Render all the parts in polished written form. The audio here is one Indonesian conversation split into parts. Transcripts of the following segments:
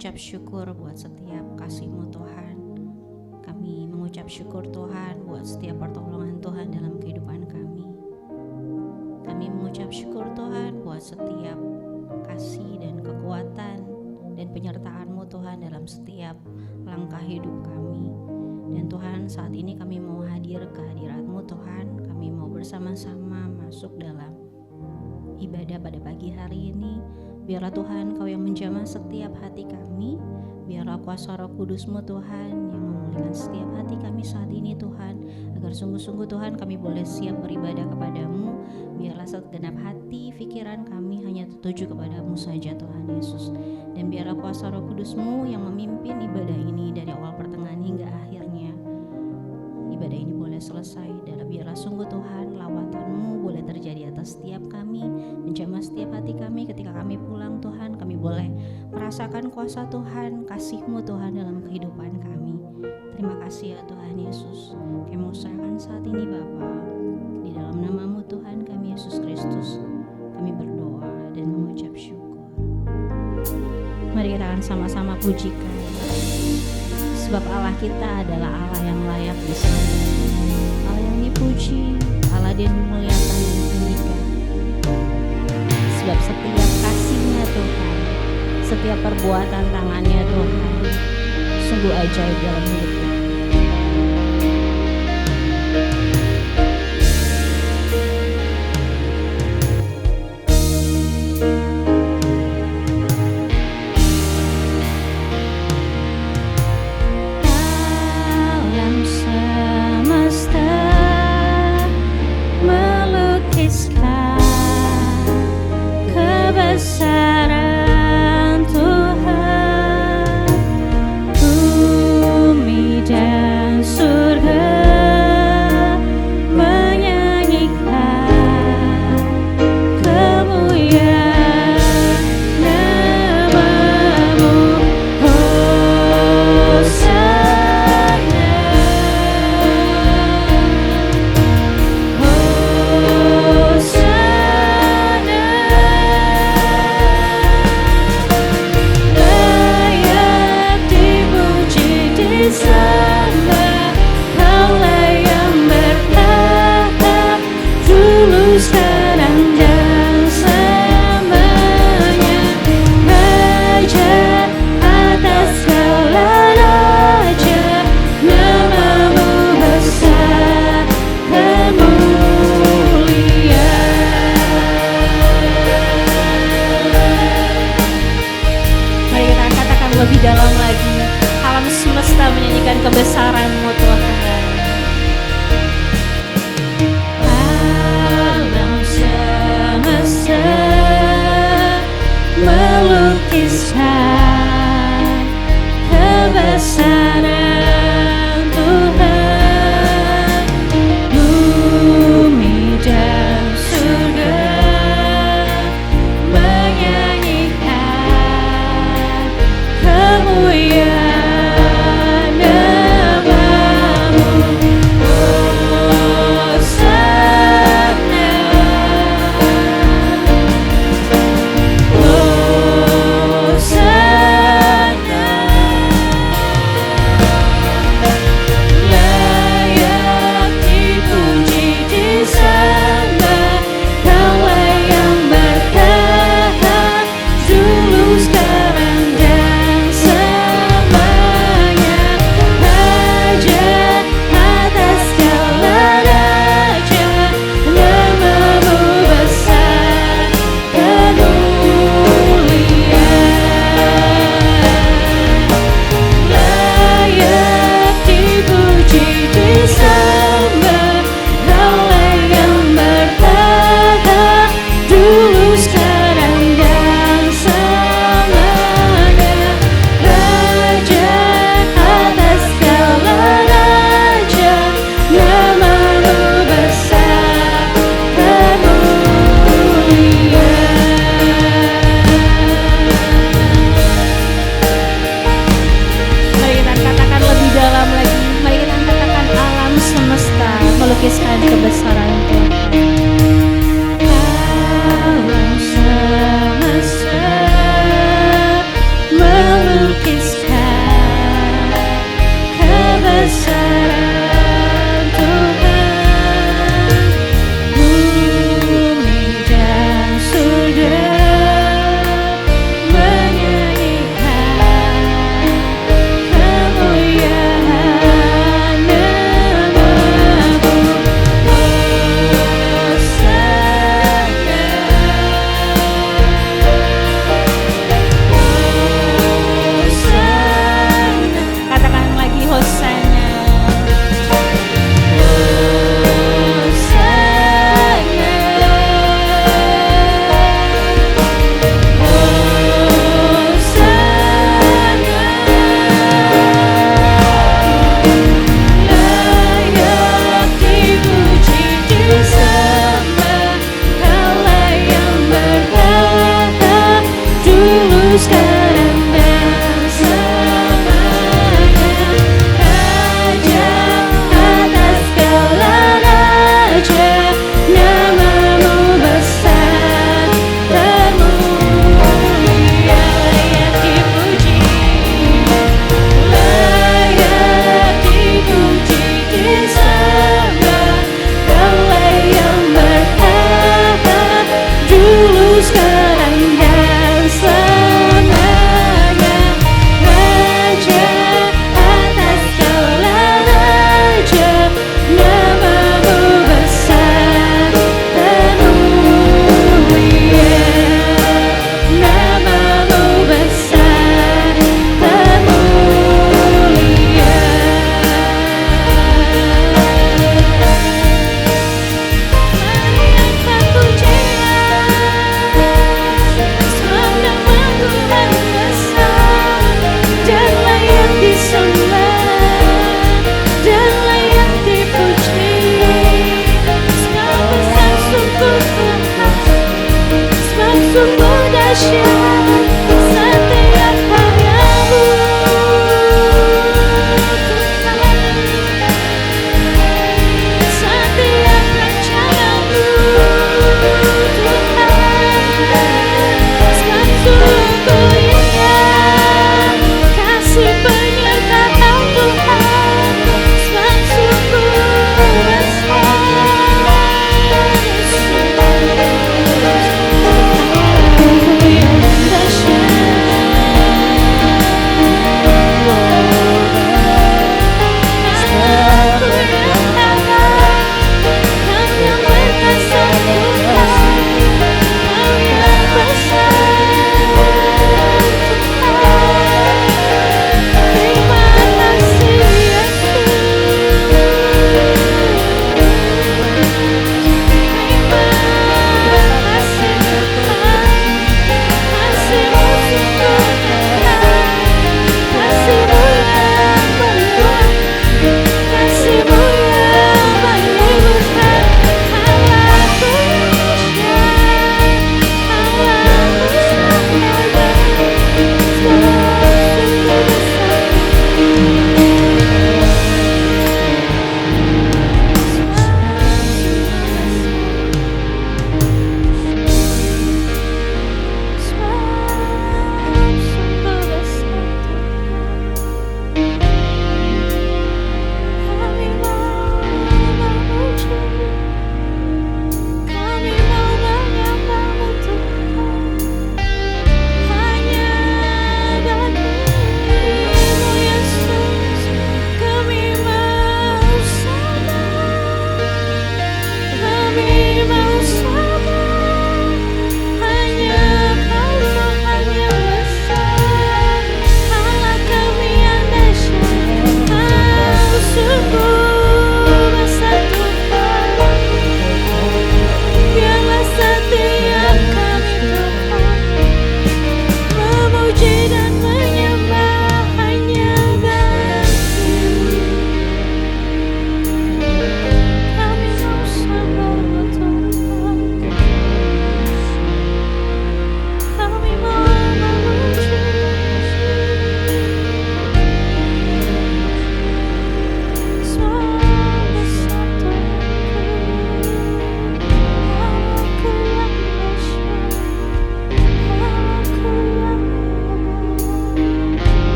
mengucap syukur buat setiap kasih-Mu Tuhan. Kami mengucap syukur Tuhan buat setiap pertolongan Tuhan dalam kehidupan kami. Kami mengucap syukur Tuhan buat setiap kasih dan kekuatan dan penyertaan-Mu Tuhan dalam setiap langkah hidup kami. Dan Tuhan, saat ini kami mau hadir ke hadirat-Mu Tuhan. Kami mau bersama-sama masuk dalam ibadah pada pagi hari ini. Biarlah Tuhan Kau yang menjamah setiap hati kami. Biarlah kuasa Roh Kudus-Mu Tuhan yang memulihkan setiap hati kami saat ini Tuhan, agar sungguh-sungguh Tuhan kami boleh siap beribadah kepada-Mu. Biarlah segenap hati, pikiran kami hanya tertuju kepada-Mu saja Tuhan Yesus. Dan biarlah kuasa Roh Kudus-Mu yang memimpin ibadah ini dari awal pertengahan hingga akhirnya. Ibadah ini boleh selesai, dan biarlah sungguh Tuhan lawatan-Mu boleh terjadi atas setiap kami, menjamah setiap hati kami. Ketika kami pulang Tuhan, kami boleh merasakan kuasa Tuhan, kasih-Mu Tuhan dalam kehidupan kami. Terima kasih ya Tuhan Yesus. Kami mau serahkan saat ini Bapa, di dalam nama-Mu Tuhan kami Yesus Kristus, kami berdoa dan mengucap syukur. Mari kita akan sama-sama pujikan, sebab Allah kita adalah Allah yang layak disembah, Allah yang dipuji, Allah yang dimuliakan dan ditinggikan. Sebab setiap kasih-Nya Tuhan, setiap perbuatan tangan-Nya Tuhan, sungguh ajaib dalam hidup kita. Kebesaran Tuhan, bumi dan surga menyanyikan kemuliaan nama-Mu. Hosana, Hosana. Layak dipuji disembah, Kaulah yang bertahta dulu sekarang dan selamanya. Raja atas segala raja, nama-Mu besar dan mulia. Mari kita katakan lebih dalam lagi. Alam semesta menyanyikan kebesaran-Mu Tuhan. Alam semesta melukiskan kebesaran Tuhan, bumi dan surga menyanyikan kemuliaan nama-Mu. Hosana, Hosana. Layak dipuji disembah, Kaulah yang bertahta dulu sekarang dan selamanya. Raja atas segala raja, nama-Mu besar dan mulia. Layak dipuji disembah, Kaulah yang bertahta dulu sekarang dan selamanya. Raja atas segala raja, nama-Mu besar dan mulia. Mari kita katakan lebih dalam lagi. Mari kita katakan alam semesta melukiskan kebesaran Tuhan. Alam semesta melukiskan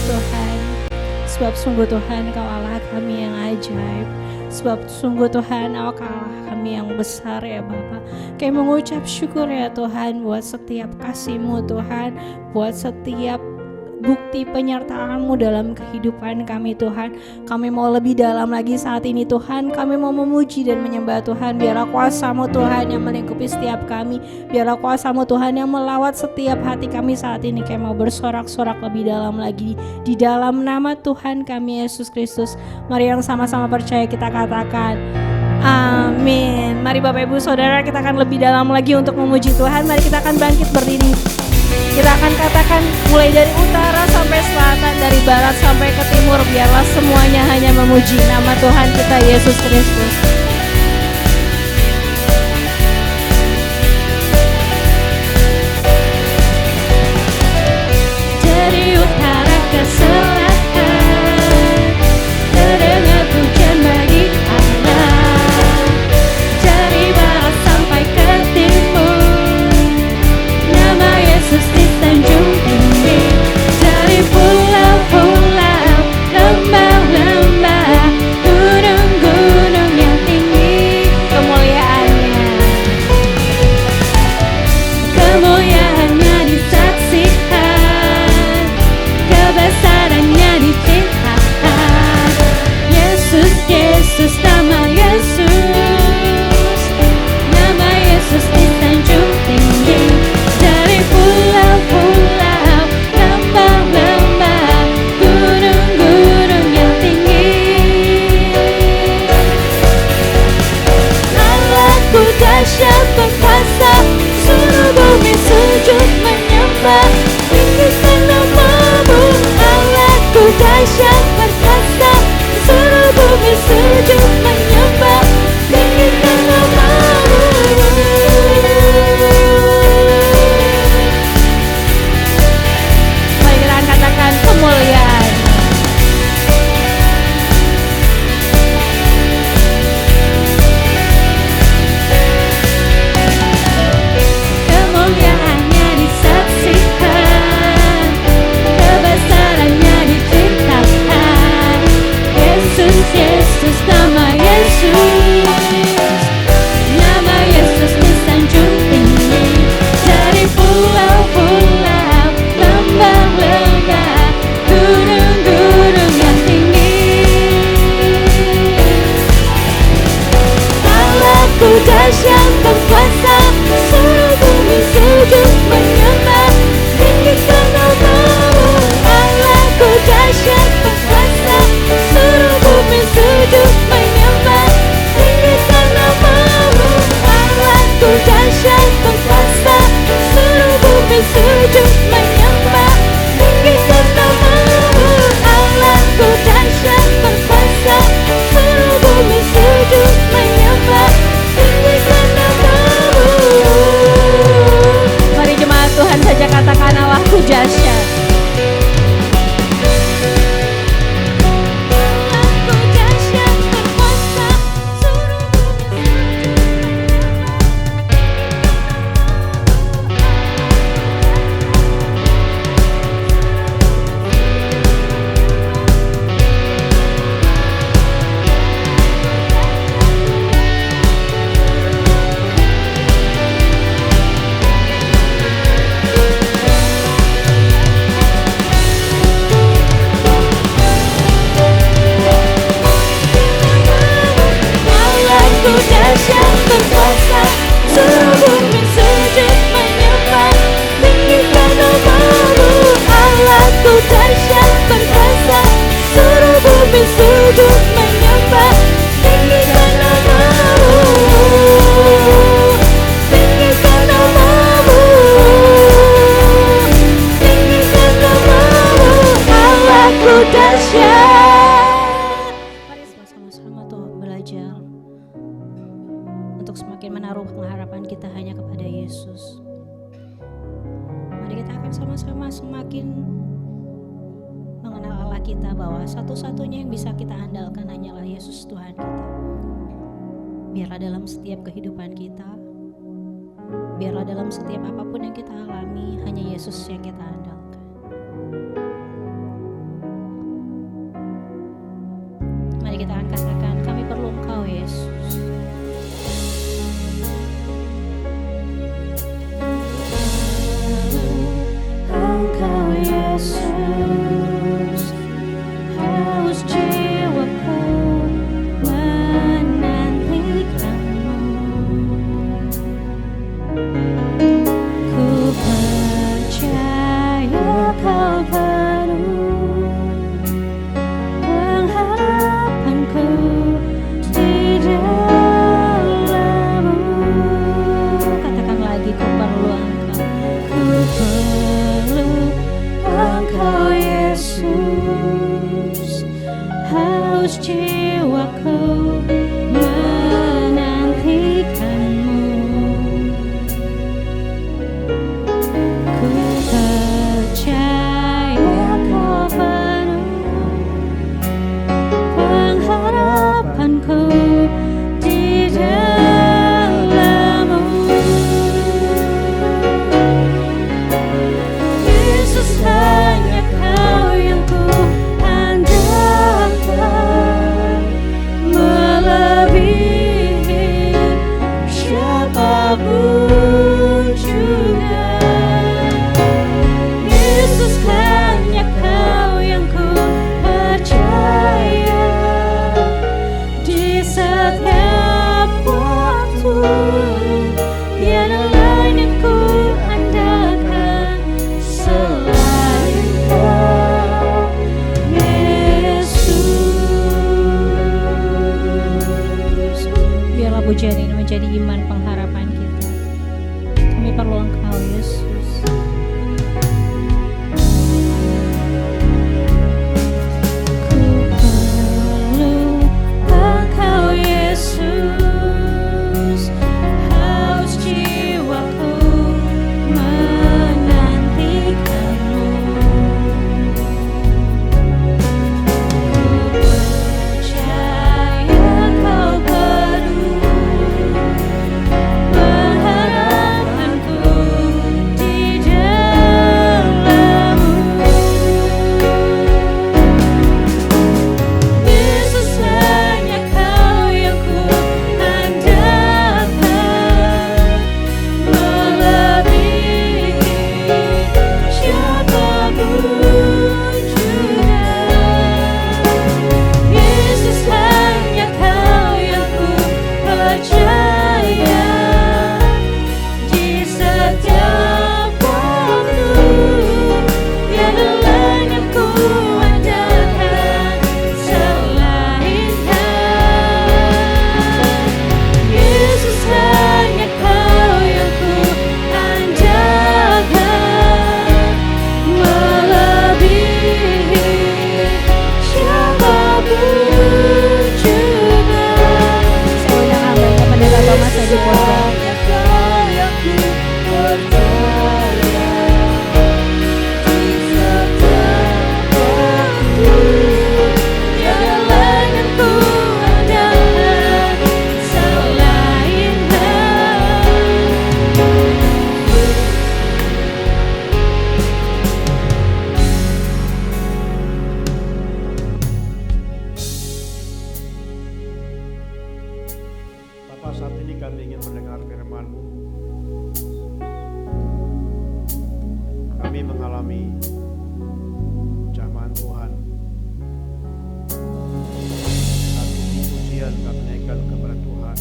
Tuhan. Sebab sungguh Tuhan Kau Allah kami yang ajaib. Sebab sungguh Tuhan Kau Allah kami yang besar ya Bapa. Kami mengucap syukur ya Tuhan buat setiap kasih-Mu Tuhan, buat setiap bukti penyertaan-Mu dalam kehidupan kami Tuhan. Kami mau lebih dalam lagi saat ini Tuhan. Kami mau memuji dan menyembah Tuhan. Biarlah kuasa-Mu Tuhan yang melingkupi setiap kami. Biarlah kuasa-Mu Tuhan yang melawat setiap hati kami saat ini. Kami mau bersorak-sorak lebih dalam lagi di dalam nama Tuhan kami Yesus Kristus. Mari yang sama-sama percaya kita katakan amin. Mari Bapak Ibu Saudara, kita akan lebih dalam lagi untuk memuji Tuhan. Mari kita akan bangkit berdiri. Kita akan katakan mulai dari utara sampai selatan, dari barat sampai ke timur, biarlah semuanya hanya memuji nama Tuhan kita Yesus Kristus. Dari utara ke selatan, terdengar pujian bagi Allah. Dari barat sampai ke timur, nama Yesus disanjung tinggi. Dari pulau-pulau, lembah-lembah, gunung-gunung yang tinggi, kemuliaannya disaksikan, kebesarannya dicintakan. Yesus, Yesus, nama Yesus, nama Yesus disanjung tinggi. Dari pulau-pulau, lembah-lembah, gunung-gunung yang tinggi. Allahku dahsyat berkuasa, seluruh bumi sujud menyembah, tinggikan nama-Mu. Allahku dahsyat berkuasa, seluruh bumi sujud menyembah, tinggikan nama-Mu. Mari kita katakan kemuliaan. Kemuliaannya disaksikan, kebesarannya dicintakan. Yesus, Yesus, nama Yesus, nama Yesus disanjung tinggi. Dari pulau-pulau, lembah-lembah, gunung-gunung yang tinggi. Allahku dahsyat berkuasa, seluruh bumi sujud menyembah, tinggikan nama-Mu. Allahku dahsyat berkuasa, seluruh bumi sujud menyembah, tinggikan nama-Mu. Allahku dahsyat berkuasa, seluruh bumi sujud menyembah, tinggikan nama-Mu. Allahku dahsyat berkuasa, seluruh bumi sujud menyembah, tinggikan nama-Mu. Mari jemaat Tuhan saja katakan Allahku dahsyat. Allahku dahsyat berkuasa, seluruh bumi Allahku dahsyat berkuasa, seluruh bumi sujud menyembah, tinggikan nama-Mu. Allahku dahsyat berkuasa, seluruh bumi sujud menyembah, tinggikan nama-Mu. Tinggikan nama-Mu, tinggikan nama-Mu. Allahku dahsyat. Mari sama-sama tuh belajar untuk semakin menaruh pengharapan kita hanya kepada Yesus. Mari kita akan sama-sama semakin mengenal Allah kita, bahwa satu-satunya yang bisa kita andalkan hanyalah Yesus Tuhan kita. Biarlah dalam setiap kehidupan kita, biarlah dalam setiap apapun yang kita alami, hanya Yesus yang kita andalkan. haus jiwaku menantikanmu. Ku percaya kau penuh pengharapanku di dalam-Mu. Yesus, hanya Kau yang ku andalkan, melebihi siapapun juga. Yesus, hanya Kau yang ku percaya di setiap waktu. Tiada lain yang ku andalkan selain Kau, Yesus. Biarlah pujian ini menjadi iman pengharapan kita. Kami perlu Engkau, Yesus. Ku perlu Engkau, Yesus. Haus jiwaku menantikanmu. Ku percaya Kau penuh pengharapanku di dalam-Mu. Yesus, hanya Kau yang ku andalkan, melebihi siapapun juga. Yesus, hanya Kau yang ku percaya di setiap waktu. Tiada lain yang ku andalkan selain Kau. Yesus, hanya Kau yang ku andalkan, melebihi siapapun juga. Saya undang hamba yang pendeta Thomas Edi Pondok. Hanya Kau yang ku percaya di setiap waktu. Tiada lain yang ku andalkan selain Kau. Bapa, saat ini kami ingin mendengar firman-Mu. Kami mengalami zaman Tuhan. Saat ini pujian kami naikkan kepada Tuhan.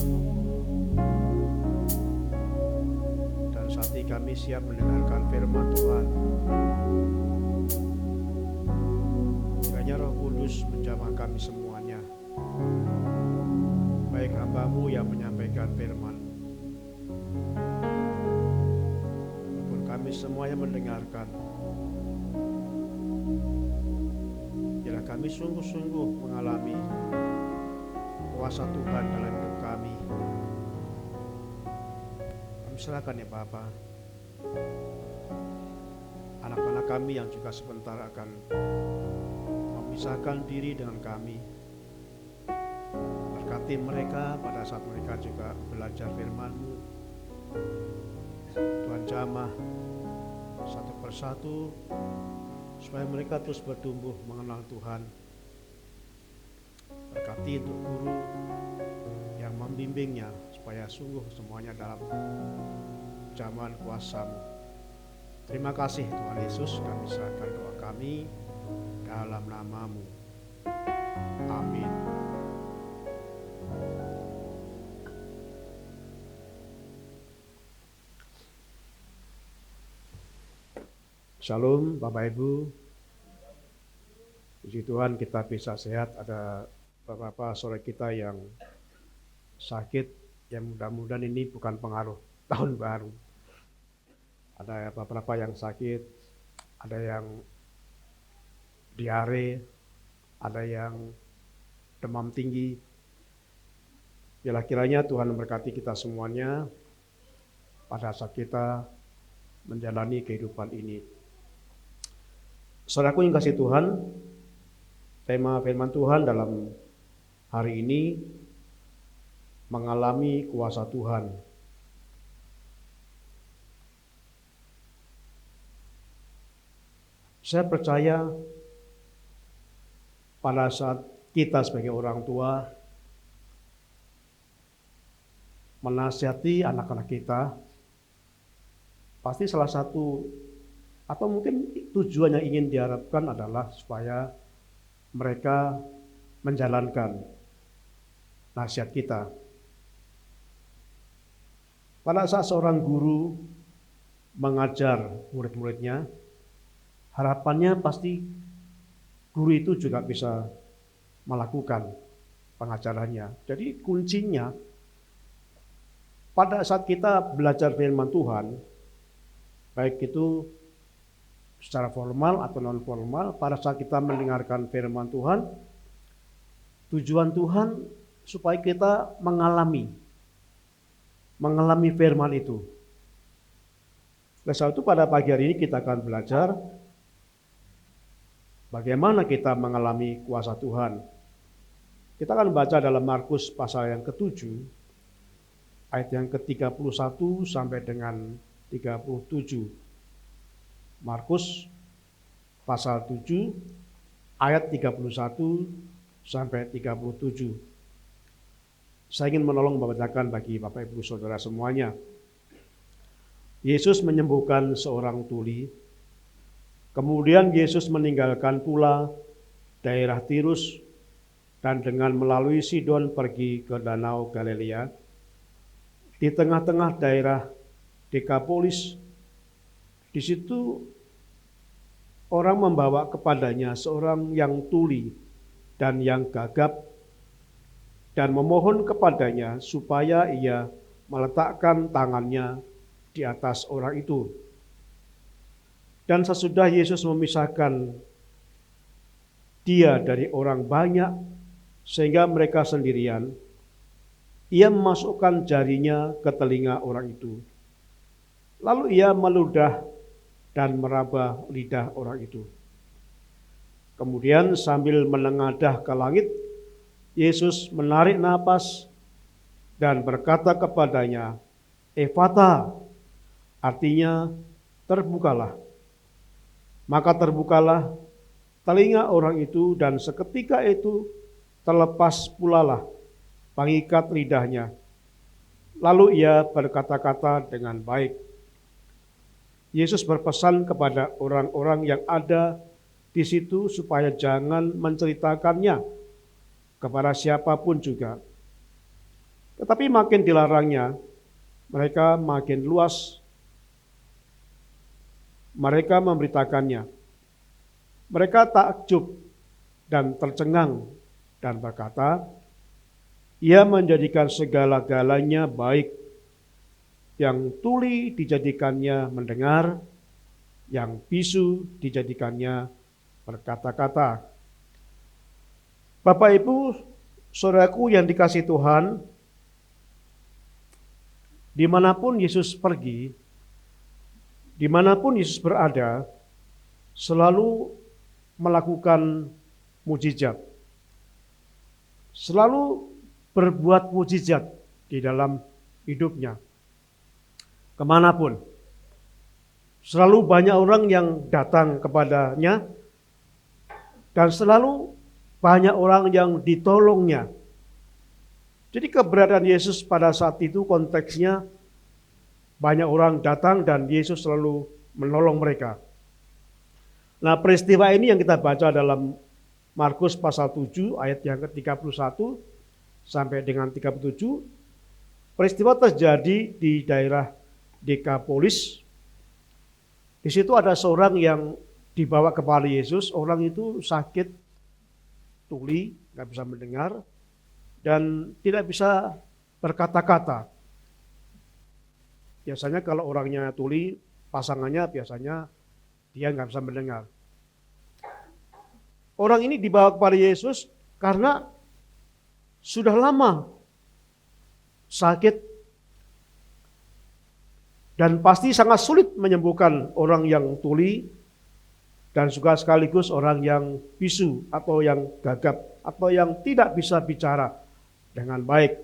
Dan saat ini kami siap mendengarkan firman Tuhan. Kiranya Roh Kudus menjamah kami semuanya. Baik hamba-Mu yang menyampaikan firman, maupun kami semua yang mendengarkan. Biarlah kami sungguh-sungguh mengalami kuasa Tuhan dalam hidup kami. Kami serahkan ya Bapa, anak-anak kami yang juga sebentar akan memisahkan diri dengan kami. Berkati mereka pada saat mereka juga belajar firman-Mu. Tuhan jamah satu persatu supaya mereka terus bertumbuh mengenal Tuhan. Berkati untuk guru yang membimbingnya supaya sungguh semuanya dalam zaman kuasa-Mu. Terima kasih Tuhan Yesus, kami serahkan doa kami dalam nama-Mu. Amin. Shalom Bapak Ibu. Puji Tuhan kita bisa sehat. Ada beberapa saudara kita yang sakit, yang mudah-mudahan ini bukan pengaruh tahun baru. Ada beberapa yang sakit, ada yang diare, ada yang demam tinggi. Biarlah kiranya Tuhan memberkati kita semuanya pada saat kita menjalani kehidupan ini. Saudaraku yang kasih Tuhan, tema firman Tuhan dalam hari ini mengalami kuasa Tuhan. Saya percaya pada saat kita sebagai orang tua menasihati anak-anak kita, pasti salah satu atau mungkin tujuan yang ingin diharapkan adalah supaya mereka menjalankan nasihat kita. Pada saat seorang guru mengajar murid-muridnya, harapannya pasti guru itu juga bisa melakukan pengajarannya. Jadi kuncinya pada saat kita belajar firman Tuhan, baik itu secara formal atau non formal, pada saat kita mendengarkan firman Tuhan, tujuan Tuhan supaya kita mengalami firman itu. Oleh sebab itu pada pagi hari ini kita akan belajar bagaimana kita mengalami kuasa Tuhan. Kita akan baca dalam Markus pasal yang ke-7, ayat yang ke-31 sampai dengan 37. Markus pasal 7, ayat 31 sampai 37. Saya ingin menolong membacakan bagi Bapak Ibu Saudara semuanya. Yesus menyembuhkan seorang tuli. Kemudian Yesus meninggalkan pula daerah Tirus dan dengan melalui Sidon pergi ke Danau Galilea. Di tengah-tengah daerah Dekapolis, di situ orang membawa kepadanya seorang yang tuli dan yang gagap dan memohon kepadanya supaya ia meletakkan tangannya di atas orang itu. Dan sesudah Yesus memisahkan dia dari orang banyak sehingga mereka sendirian, ia memasukkan jarinya ke telinga orang itu. Lalu ia meludah dan meraba lidah orang itu. Kemudian sambil menengadah ke langit, Yesus menarik napas dan berkata kepadanya, "Ephata," artinya terbukalah. Maka terbukalah telinga orang itu dan seketika itu terlepas pulalah pengikat lidahnya. Lalu ia berkata-kata dengan baik. Yesus berpesan kepada orang-orang yang ada di situ supaya jangan menceritakannya kepada siapapun juga. Tetapi makin dilarangnya, mereka makin luas. Mereka memberitakannya. Mereka takjub dan tercengang dan berkata, "Ia menjadikan segala-galanya baik. Yang tuli dijadikannya mendengar, yang bisu dijadikannya berkata-kata." Bapak Ibu, saudaraku yang dikasihi Tuhan, dimanapun Yesus pergi, dimanapun Yesus berada, selalu melakukan mujizat. Selalu berbuat mujizat di dalam hidupnya. Kemanapun. Selalu banyak orang yang datang kepadanya dan selalu banyak orang yang ditolongnya. Jadi keberadaan Yesus pada saat itu konteksnya banyak orang datang dan Yesus selalu menolong mereka. Nah, peristiwa ini yang kita baca dalam Markus pasal 7 ayat yang ke-31 sampai dengan 37. Peristiwa terjadi di daerah Dekapolis. Di situ ada seorang yang dibawa kepada Yesus. Orang itu sakit, tuli, nggak bisa mendengar, dan tidak bisa berkata-kata. Biasanya kalau orangnya tuli, pasangannya biasanya dia nggak bisa mendengar. Orang ini dibawa kepada Yesus karena sudah lama sakit dan pasti sangat sulit menyembuhkan orang yang tuli dan juga sekaligus orang yang bisu atau yang gagap atau yang tidak bisa bicara dengan baik.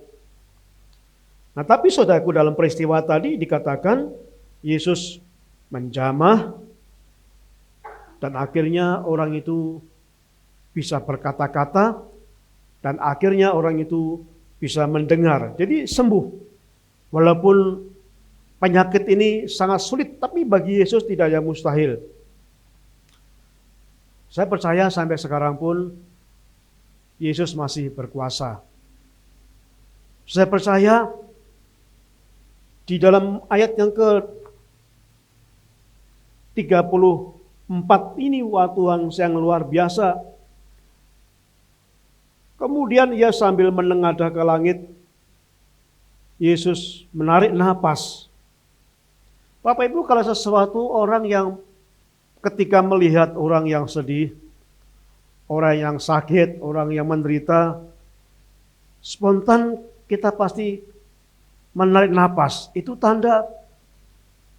Nah, tapi saudaraku, dalam peristiwa tadi dikatakan Yesus menjamah dan akhirnya orang itu bisa berkata-kata dan akhirnya orang itu bisa mendengar. Jadi sembuh. Walaupun penyakit ini sangat sulit, tapi bagi Yesus tidak ada yang mustahil. Saya percaya sampai sekarang pun Yesus masih berkuasa. Saya percaya di dalam ayat yang ke-34 ini waktu yang luar biasa. Kemudian ia sambil menengadah ke langit, Yesus menarik napas. Bapak Ibu, kalau sesuatu orang yang ketika melihat orang yang sedih, orang yang sakit, orang yang menderita, spontan kita pasti menarik napas. Itu tanda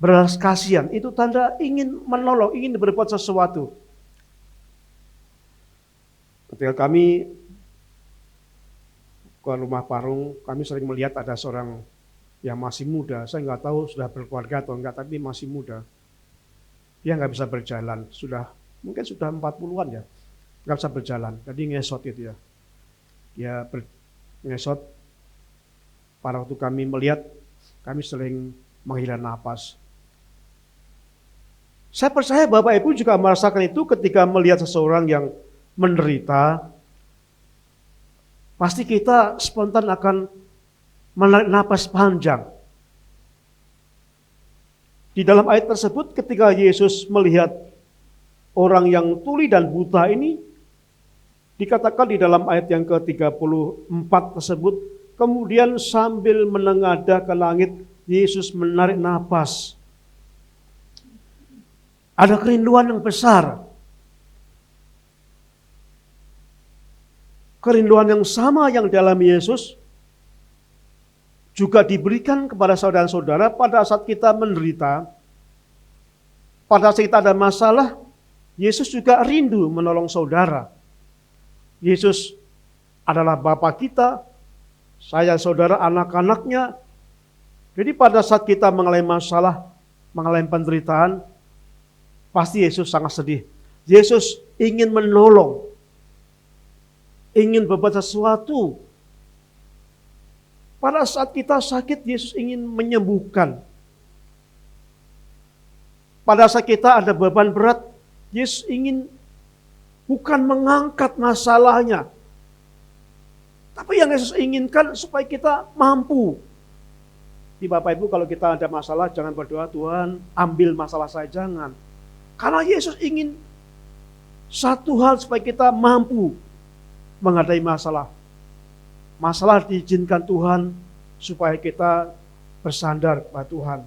belas kasihan, itu tanda ingin menolong, ingin berbuat sesuatu. Ketika kami ke rumah Parung, kami sering melihat ada seorang yang masih muda. Saya nggak tahu sudah berkeluarga atau enggak, tapi masih muda. Dia nggak bisa berjalan, mungkin sudah 40-an ya, nggak bisa berjalan. Jadi ngesot itu ya. Dia ngesot. Pada waktu kami melihat, kami sering menghela napas. Saya percaya Bapak Ibu juga merasakan itu ketika melihat seseorang yang menderita. Pasti kita spontan akan menarik napas panjang. Di dalam ayat tersebut ketika Yesus melihat orang yang tuli dan buta ini, dikatakan di dalam ayat yang ke-34 tersebut, kemudian sambil menengadah ke langit, Yesus menarik napas. Ada kerinduan yang besar. Kerinduan yang sama yang dalam Yesus juga diberikan kepada saudara-saudara pada saat kita menderita, pada saat kita ada masalah, Yesus juga rindu menolong saudara. Yesus adalah Bapa kita, saya saudara anak-anaknya. Jadi pada saat kita mengalami masalah, mengalami penderitaan, pasti Yesus sangat sedih. Yesus ingin menolong, ingin berbuat sesuatu. Pada saat kita sakit, Yesus ingin menyembuhkan. Pada saat kita ada beban berat, Yesus ingin bukan mengangkat masalahnya, tapi yang Yesus inginkan supaya kita mampu. Di Bapak Ibu, kalau kita ada masalah, jangan berdoa, Tuhan ambil masalah saya, jangan. Karena Yesus ingin satu hal supaya kita mampu menghadapi masalah. Masalah diizinkan Tuhan supaya kita bersandar pada Tuhan.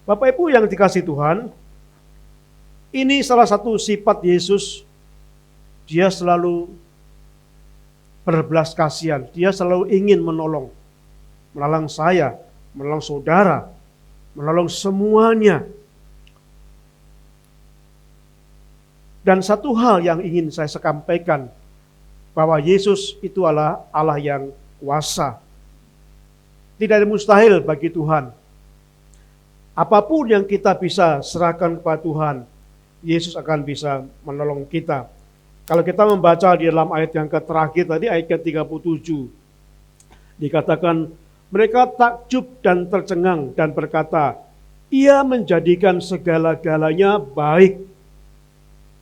Bapak Ibu yang dikasihi Tuhan, ini salah satu sifat Yesus. Dia selalu berbelas kasihan, dia selalu ingin menolong. Menolong saya, menolong saudara, menolong semuanya. Dan satu hal yang ingin saya sampaikan, bahwa Yesus itu adalah Allah yang kuasa. Tidak ada mustahil bagi Tuhan. Apapun yang kita bisa serahkan kepada Tuhan, Yesus akan bisa menolong kita. Kalau kita membaca di dalam ayat yang terakhir tadi, ayat ke-37, dikatakan, mereka takjub dan tercengang dan berkata, Ia menjadikan segala-galanya baik.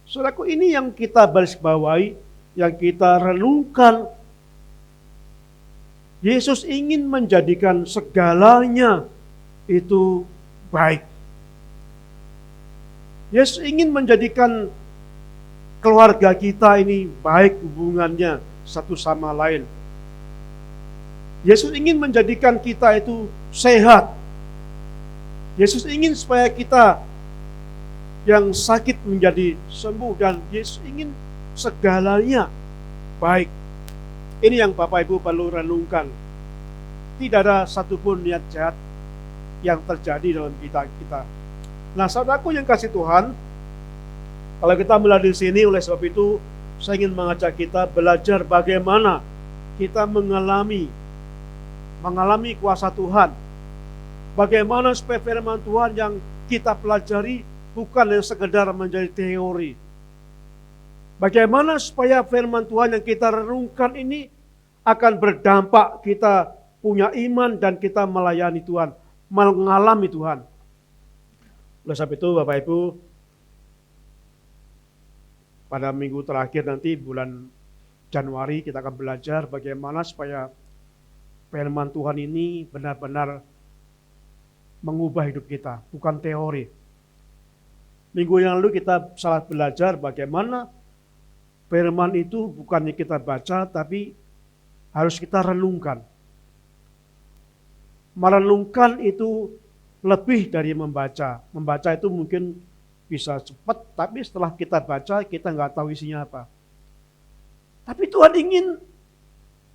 Saudaraku, ini yang kita baris bawahi, yang kita renungkan. Yesus ingin menjadikan segalanya itu baik. Yesus ingin menjadikan keluarga kita ini baik hubungannya satu sama lain. Yesus ingin menjadikan kita itu sehat. Yesus ingin supaya kita yang sakit menjadi sembuh, dan Yesus ingin segalanya baik. Ini yang Bapak Ibu perlu renungkan. Tidak ada satupun niat jahat yang terjadi dalam kita. Nah, saudaraku yang kasih Tuhan, kalau kita melihat di sini, oleh sebab itu saya ingin mengajak kita belajar bagaimana kita mengalami kuasa Tuhan. Bagaimana supaya firman Tuhan yang kita pelajari bukan yang sekedar menjadi teori. Bagaimana supaya firman Tuhan yang kita renungkan ini akan berdampak kita punya iman dan kita melayani Tuhan, mengalami Tuhan. Oleh sebab itu Bapak Ibu, pada minggu terakhir nanti bulan Januari kita akan belajar bagaimana supaya firman Tuhan ini benar-benar mengubah hidup kita, bukan teori. Minggu yang lalu kita salah belajar bagaimana firman itu bukannya kita baca, tapi harus kita renungkan. Merenungkan itu lebih dari membaca. Membaca itu mungkin bisa cepat, tapi setelah kita baca, kita nggak tahu isinya apa. Tapi Tuhan ingin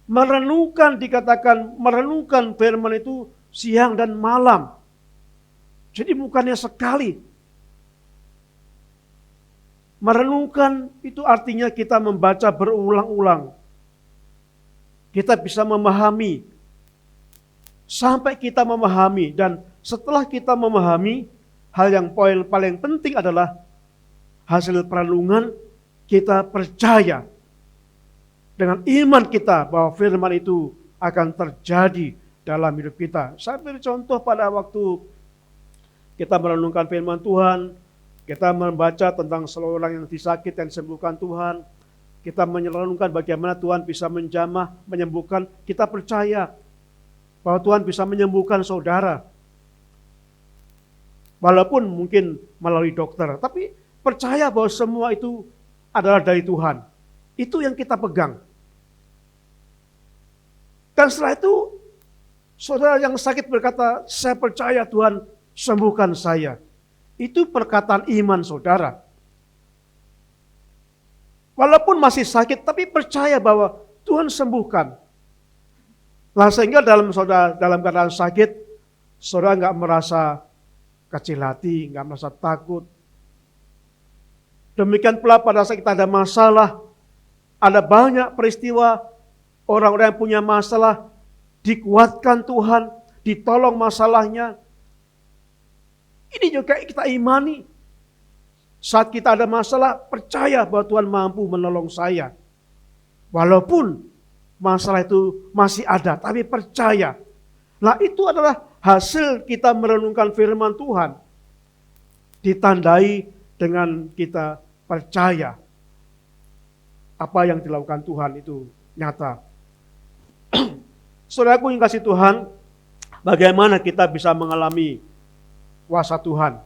merenungkan firman itu siang dan malam. Jadi bukannya sekali. Merenungkan itu artinya kita membaca berulang-ulang. Kita bisa memahami. Sampai kita memahami. Dan setelah kita memahami, hal yang paling penting adalah hasil perenungan kita percaya. Dengan iman kita bahwa firman itu akan terjadi dalam hidup kita. Saya beri contoh pada waktu kita merenungkan firman Tuhan, kita membaca tentang seorang yang disakit dan disembuhkan Tuhan. Kita merenungkan bagaimana Tuhan bisa menjamah, menyembuhkan. Kita percaya bahwa Tuhan bisa menyembuhkan saudara. Walaupun mungkin melalui dokter, tapi percaya bahwa semua itu adalah dari Tuhan. Itu yang kita pegang. Dan setelah itu, saudara yang sakit berkata, saya percaya Tuhan sembuhkan saya. Itu perkataan iman saudara. Walaupun masih sakit, tapi percaya bahwa Tuhan sembuhkan. Nah, sehingga dalam keadaan sakit, saudara nggak merasa kecil hati, nggak merasa takut. Demikian pula pada saat kita ada masalah, ada banyak peristiwa orang-orang yang punya masalah dikuatkan Tuhan, ditolong masalahnya. Ini juga kita imani. Saat kita ada masalah, percaya bahwa Tuhan mampu menolong saya. Walaupun masalah itu masih ada, tapi percaya. Nah, itu adalah hasil kita merenungkan firman Tuhan. Ditandai dengan kita percaya. Apa yang dilakukan Tuhan itu nyata. Saudaraku yang kasih Tuhan, bagaimana kita bisa mengalami kuasa Tuhan?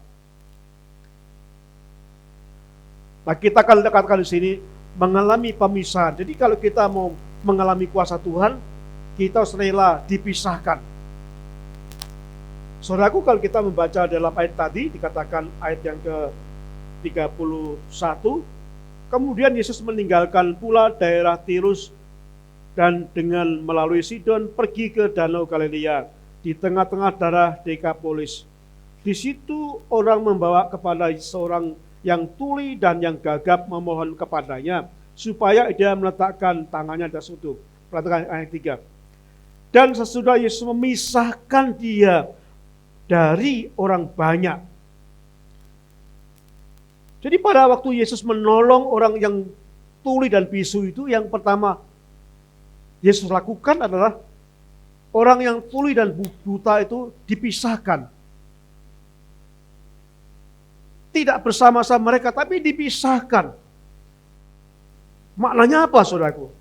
Nah, kita akan dekatkan di sini mengalami pemisahan. Jadi kalau kita mau mengalami kuasa Tuhan, kita harus rela dipisahkan. Saudaraku, kalau kita membaca dalam ayat tadi, dikatakan ayat yang ke-31, kemudian Yesus meninggalkan pula daerah Tirus dan dengan melalui Sidon pergi ke Danau Galilea di tengah-tengah daerah Dekapolis. Di situ orang membawa kepada seorang yang tuli dan yang gagap memohon kepadanya supaya dia meletakkan tangannya di atas itu. Perhatikan ayat 3. Dan sesudah Yesus memisahkan dia dari orang banyak. Jadi pada waktu Yesus menolong orang yang tuli dan bisu itu, yang pertama Yesus lakukan adalah orang yang tuli dan buta itu dipisahkan. Tidak bersama-sama mereka, tapi dipisahkan. Maknanya apa, saudaraku?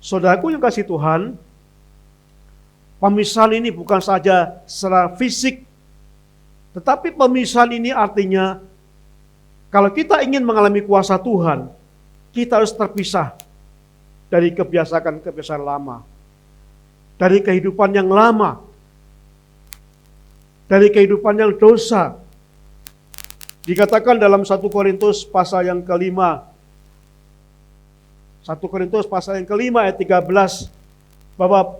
Saudaraku yang kasih Tuhan, pemisahan ini bukan saja secara fisik, tetapi pemisahan ini artinya kalau kita ingin mengalami kuasa Tuhan, kita harus terpisah dari kebiasaan-kebiasaan lama, dari kehidupan yang lama, dari kehidupan yang dosa. Dikatakan dalam 1 Korintus pasal yang ke-5, 1 Korintus pasal yang kelima ayat 13, bahwa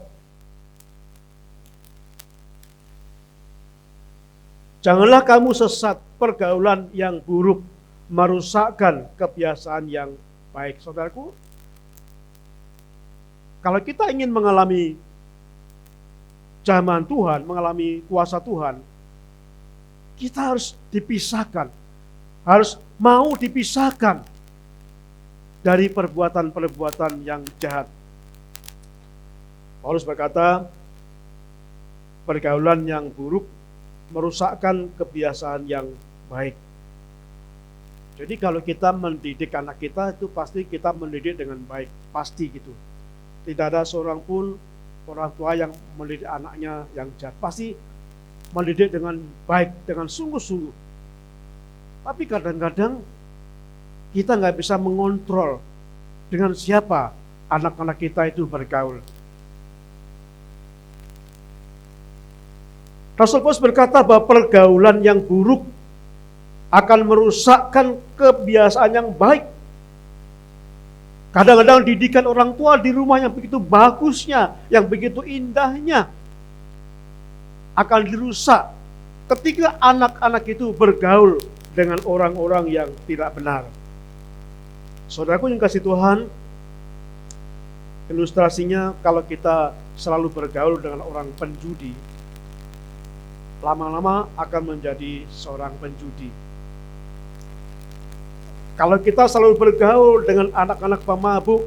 janganlah kamu sesat, pergaulan yang buruk merusakkan kebiasaan yang baik. Saudaraku, kalau kita ingin mengalami zaman Tuhan, mengalami kuasa Tuhan, kita harus dipisahkan, harus mau dipisahkan dari perbuatan-perbuatan yang jahat. Paulus berkata, pergaulan yang buruk merusakkan kebiasaan yang baik. Jadi kalau kita mendidik anak kita, itu pasti kita mendidik dengan baik, pasti gitu. Tidak ada seorang pun orang tua yang mendidik anaknya yang jahat, pasti mendidik dengan baik, dengan sungguh-sungguh. Tapi kadang-kadang kita nggak bisa mengontrol dengan siapa anak-anak kita itu bergaul. Rasul Paulus berkata bahwa pergaulan yang buruk akan merusakkan kebiasaan yang baik. Kadang-kadang didikan orang tua di rumah yang begitu bagusnya, yang begitu indahnya, akan dirusak ketika anak-anak itu bergaul dengan orang-orang yang tidak benar. Saudaraku yang kasih Tuhan, ilustrasinya kalau kita selalu bergaul dengan orang penjudi, lama-lama akan menjadi seorang penjudi. Kalau kita selalu bergaul dengan anak-anak pemabuk,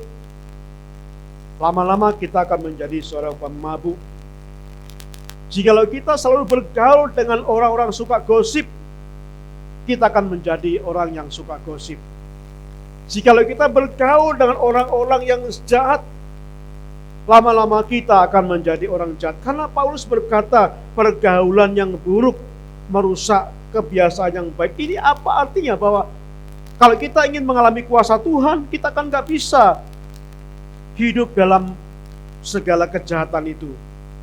lama-lama kita akan menjadi seorang pemabuk. Jikalau kita selalu bergaul dengan orang-orang suka gosip, kita akan menjadi orang yang suka gosip. Jikalau kita bergaul dengan orang-orang yang jahat, lama-lama kita akan menjadi orang jahat. Karena Paulus berkata, pergaulan yang buruk merusak kebiasaan yang baik. Ini apa artinya? Bahwa kalau kita ingin mengalami kuasa Tuhan, kita kan gak bisa hidup dalam segala kejahatan itu.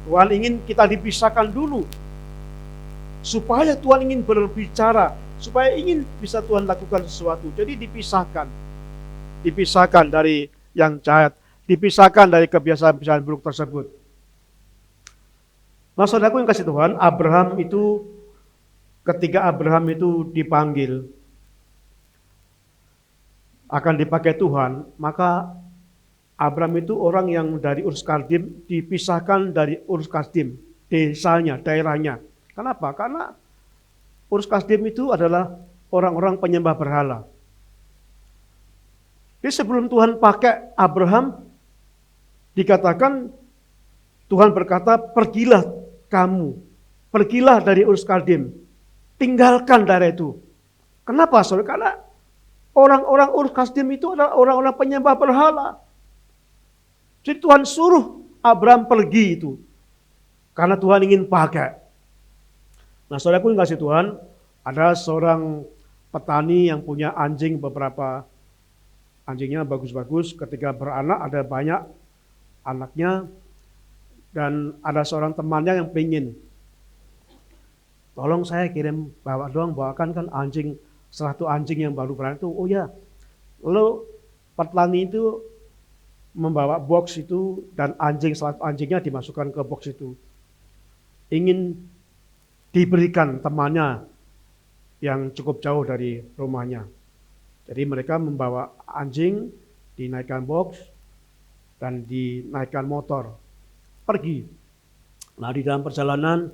Tuhan ingin kita dipisahkan dulu, supaya Tuhan ingin berbicara, supaya ingin bisa Tuhan lakukan sesuatu. Jadi dipisahkan dari yang jahat, dipisahkan dari kebiasaan-kebiasaan buruk tersebut. Nah, saudaraku yang kasih Tuhan, Abraham itu, ketika Abraham itu dipanggil akan dipakai Tuhan, maka Abraham itu orang yang dari Ur Kasdim dipisahkan dari Ur Kasdim, desanya, daerahnya. Kenapa? Karena Ur Kasdim itu adalah orang-orang penyembah berhala. Jadi sebelum Tuhan pakai Abraham, dikatakan Tuhan berkata, pergilah kamu, pergilah dari Ur Kasdim, tinggalkan daerah itu. Kenapa? Saudara? Karena orang-orang Ur Kasdim itu adalah orang-orang penyembah berhala. Jadi Tuhan suruh Abraham pergi itu, karena Tuhan ingin pakai. Nah, saudaraku yang kasih Tuhan, ada seorang petani yang punya anjing, beberapa anjingnya bagus-bagus. Ketika beranak ada banyak anaknya, dan ada seorang temannya yang pengen, tolong saya kirim bawakan kan anjing, satu anjing yang baru beranak itu. Oh ya, lalu petani itu membawa box itu, dan anjingnya dimasukkan ke box itu. Ingin diberikan temannya yang cukup jauh dari rumahnya. Jadi mereka membawa anjing, dinaikkan box, dan dinaikkan motor, pergi. Nah, di dalam perjalanan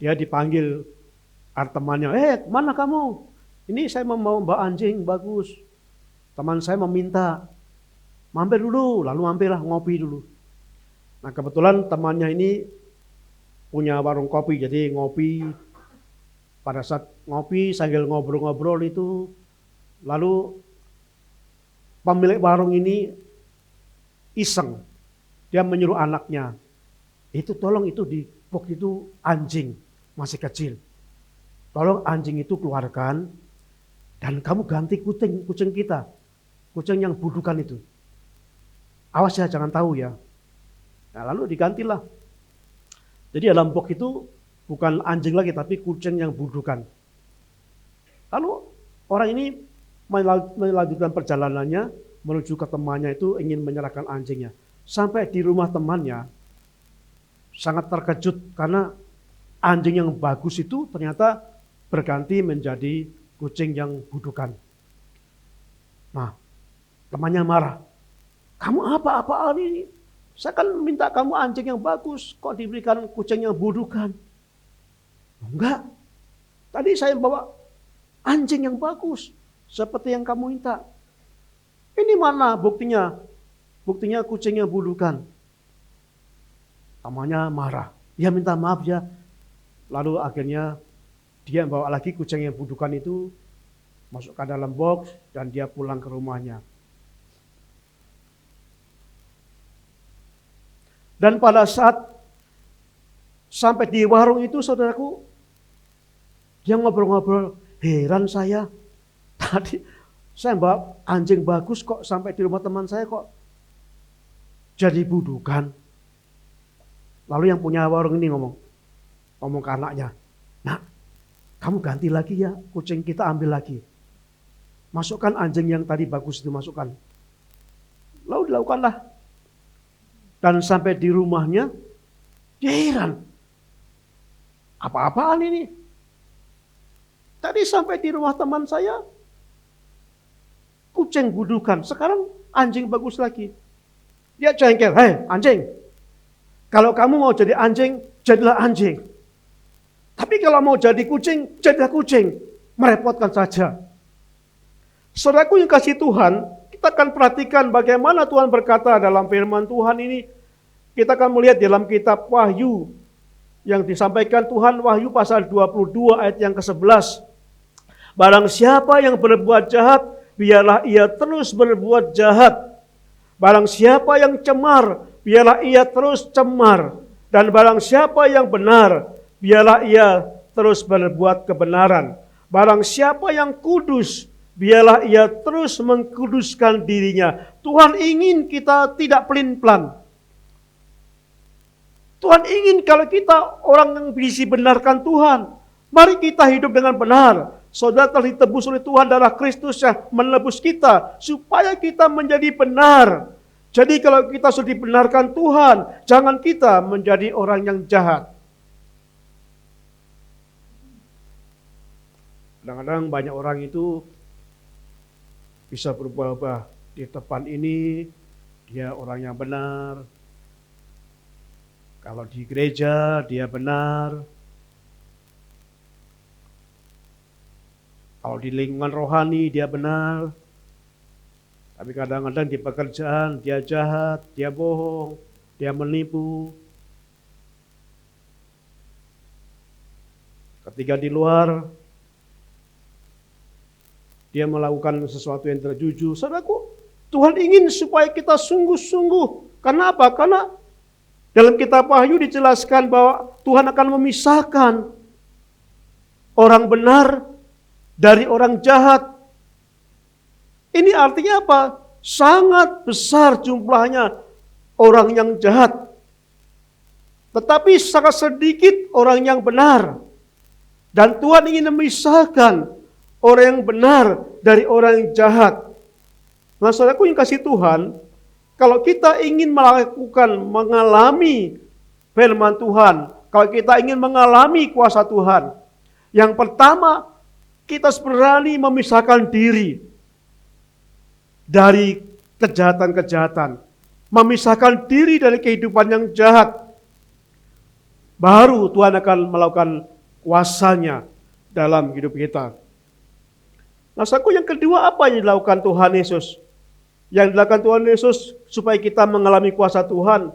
dia dipanggil temannya, mana kamu? Ini saya mau membawa anjing bagus. Teman saya meminta, mampir dulu, lalu mampirlah ngopi dulu. Nah, kebetulan temannya ini punya warung kopi, jadi ngopi. Pada saat ngopi sambil ngobrol-ngobrol itu, lalu pemilik warung ini iseng, dia menyuruh anaknya, itu tolong itu di box itu anjing masih kecil, tolong anjing itu keluarkan, dan kamu ganti kucing kita, kucing yang budukan itu. Awas ya, jangan tahu ya. Nah, lalu digantilah. Jadi dalam box itu bukan anjing lagi, tapi kucing yang budukan. Lalu orang ini melanjutkan perjalanannya, menuju ke temannya itu ingin menyerahkan anjingnya. Sampai di rumah temannya sangat terkejut karena anjing yang bagus itu ternyata berganti menjadi kucing yang budukan. Nah, temannya marah. Kamu apa-apaan ini? Saya kan minta kamu anjing yang bagus, kok diberikan kucing yang budukan? Enggak, tadi saya bawa anjing yang bagus, seperti yang kamu minta. Ini mana buktinya? Buktinya kucing yang budukan. Temannya marah. Dia minta maaf ya. Lalu akhirnya dia bawa lagi kucing yang budukan itu, masuk ke dalam box, dan dia pulang ke rumahnya. Dan pada saat sampai di warung itu, saudaraku, dia ngobrol-ngobrol, heran saya. Tadi saya bawa anjing bagus kok sampai di rumah teman saya kok jadi budukan. Lalu yang punya warung ini ngomong ke anaknya, "Nak, kamu ganti lagi ya, kucing kita ambil lagi. Masukkan anjing yang tadi bagus itu, masukkan." Lalu dilakukanlah. Dan sampai di rumahnya, dia heran. Apa-apaan ini? Tadi sampai di rumah teman saya, kucing budukan. Sekarang anjing bagus lagi. Dia jengkel, "Hei anjing, kalau kamu mau jadi anjing, jadilah anjing. Tapi kalau mau jadi kucing, jadilah kucing." Merepotkan saja. Saudaraku yang kasih Tuhan, kita akan perhatikan bagaimana Tuhan berkata dalam firman Tuhan ini. Kita akan melihat dalam kitab Wahyu yang disampaikan Tuhan, Wahyu pasal 22 ayat yang ke-11. Barang siapa yang berbuat jahat, biarlah ia terus berbuat jahat. Barang siapa yang cemar, biarlah ia terus cemar. Dan barang siapa yang benar, biarlah ia terus berbuat kebenaran. Barang siapa yang kudus, biarlah ia terus mengkuduskan dirinya. Tuhan ingin kita tidak pelin-pelan. Tuhan ingin kalau kita orang yang bisa benarkan Tuhan. Mari kita hidup dengan benar. Saudara telah ditebus oleh Tuhan darah Kristus yang menebus kita. Supaya kita menjadi benar. Jadi kalau kita sudah dibenarkan Tuhan, jangan kita menjadi orang yang jahat. Kadang-kadang banyak orang itu bisa berubah-ubah. Di depan ini dia orang yang benar. Kalau di gereja dia benar. Kalau di lingkungan rohani dia benar. Tapi kadang-kadang di pekerjaan dia jahat, dia bohong, dia menipu. Ketika di luar dia melakukan sesuatu yang tidak jujur. Saudaraku, Tuhan ingin supaya kita sungguh-sungguh. Karena apa? Karena dalam kitab Wahyu dijelaskan bahwa Tuhan akan memisahkan orang benar dari orang jahat. Ini artinya apa? Sangat besar jumlahnya orang yang jahat. Tetapi sangat sedikit orang yang benar. Dan Tuhan ingin memisahkan orang yang benar dari orang yang jahat. Nah, saudaraku yang kasih Tuhan, kalau kita ingin mengalami firman Tuhan, kalau kita ingin mengalami kuasa Tuhan, yang pertama kita berani memisahkan diri dari kejahatan-kejahatan, memisahkan diri dari kehidupan yang jahat. Baru Tuhan akan melakukan kuasanya dalam hidup kita. Nah, saudaraku yang kedua, apa yang dilakukan Tuhan Yesus? Yang dilakukan Tuhan Yesus supaya kita mengalami kuasa Tuhan.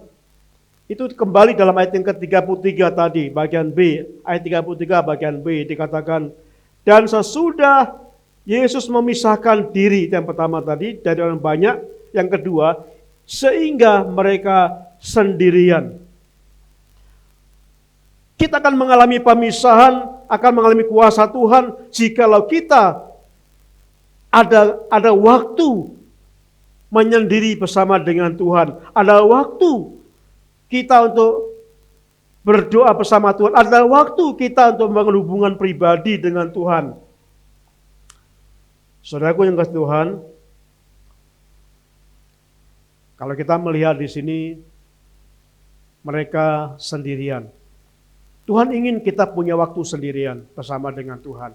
Itu kembali dalam ayat yang ke-33 tadi, bagian B. Ayat 33 bagian B dikatakan, dan sesudah Yesus memisahkan diri, yang pertama tadi, dari orang banyak. Yang kedua, sehingga mereka sendirian. Kita akan mengalami pemisahan, akan mengalami kuasa Tuhan, jikalau kita ada waktu menyendiri bersama dengan Tuhan. Ada waktu kita untuk berdoa bersama Tuhan. Ada waktu kita untuk membangun hubungan pribadi dengan Tuhan. Saudaraku yang kasih Tuhan, Kalau kita melihat di sini, mereka sendirian. Tuhan ingin kita punya waktu sendirian bersama dengan Tuhan.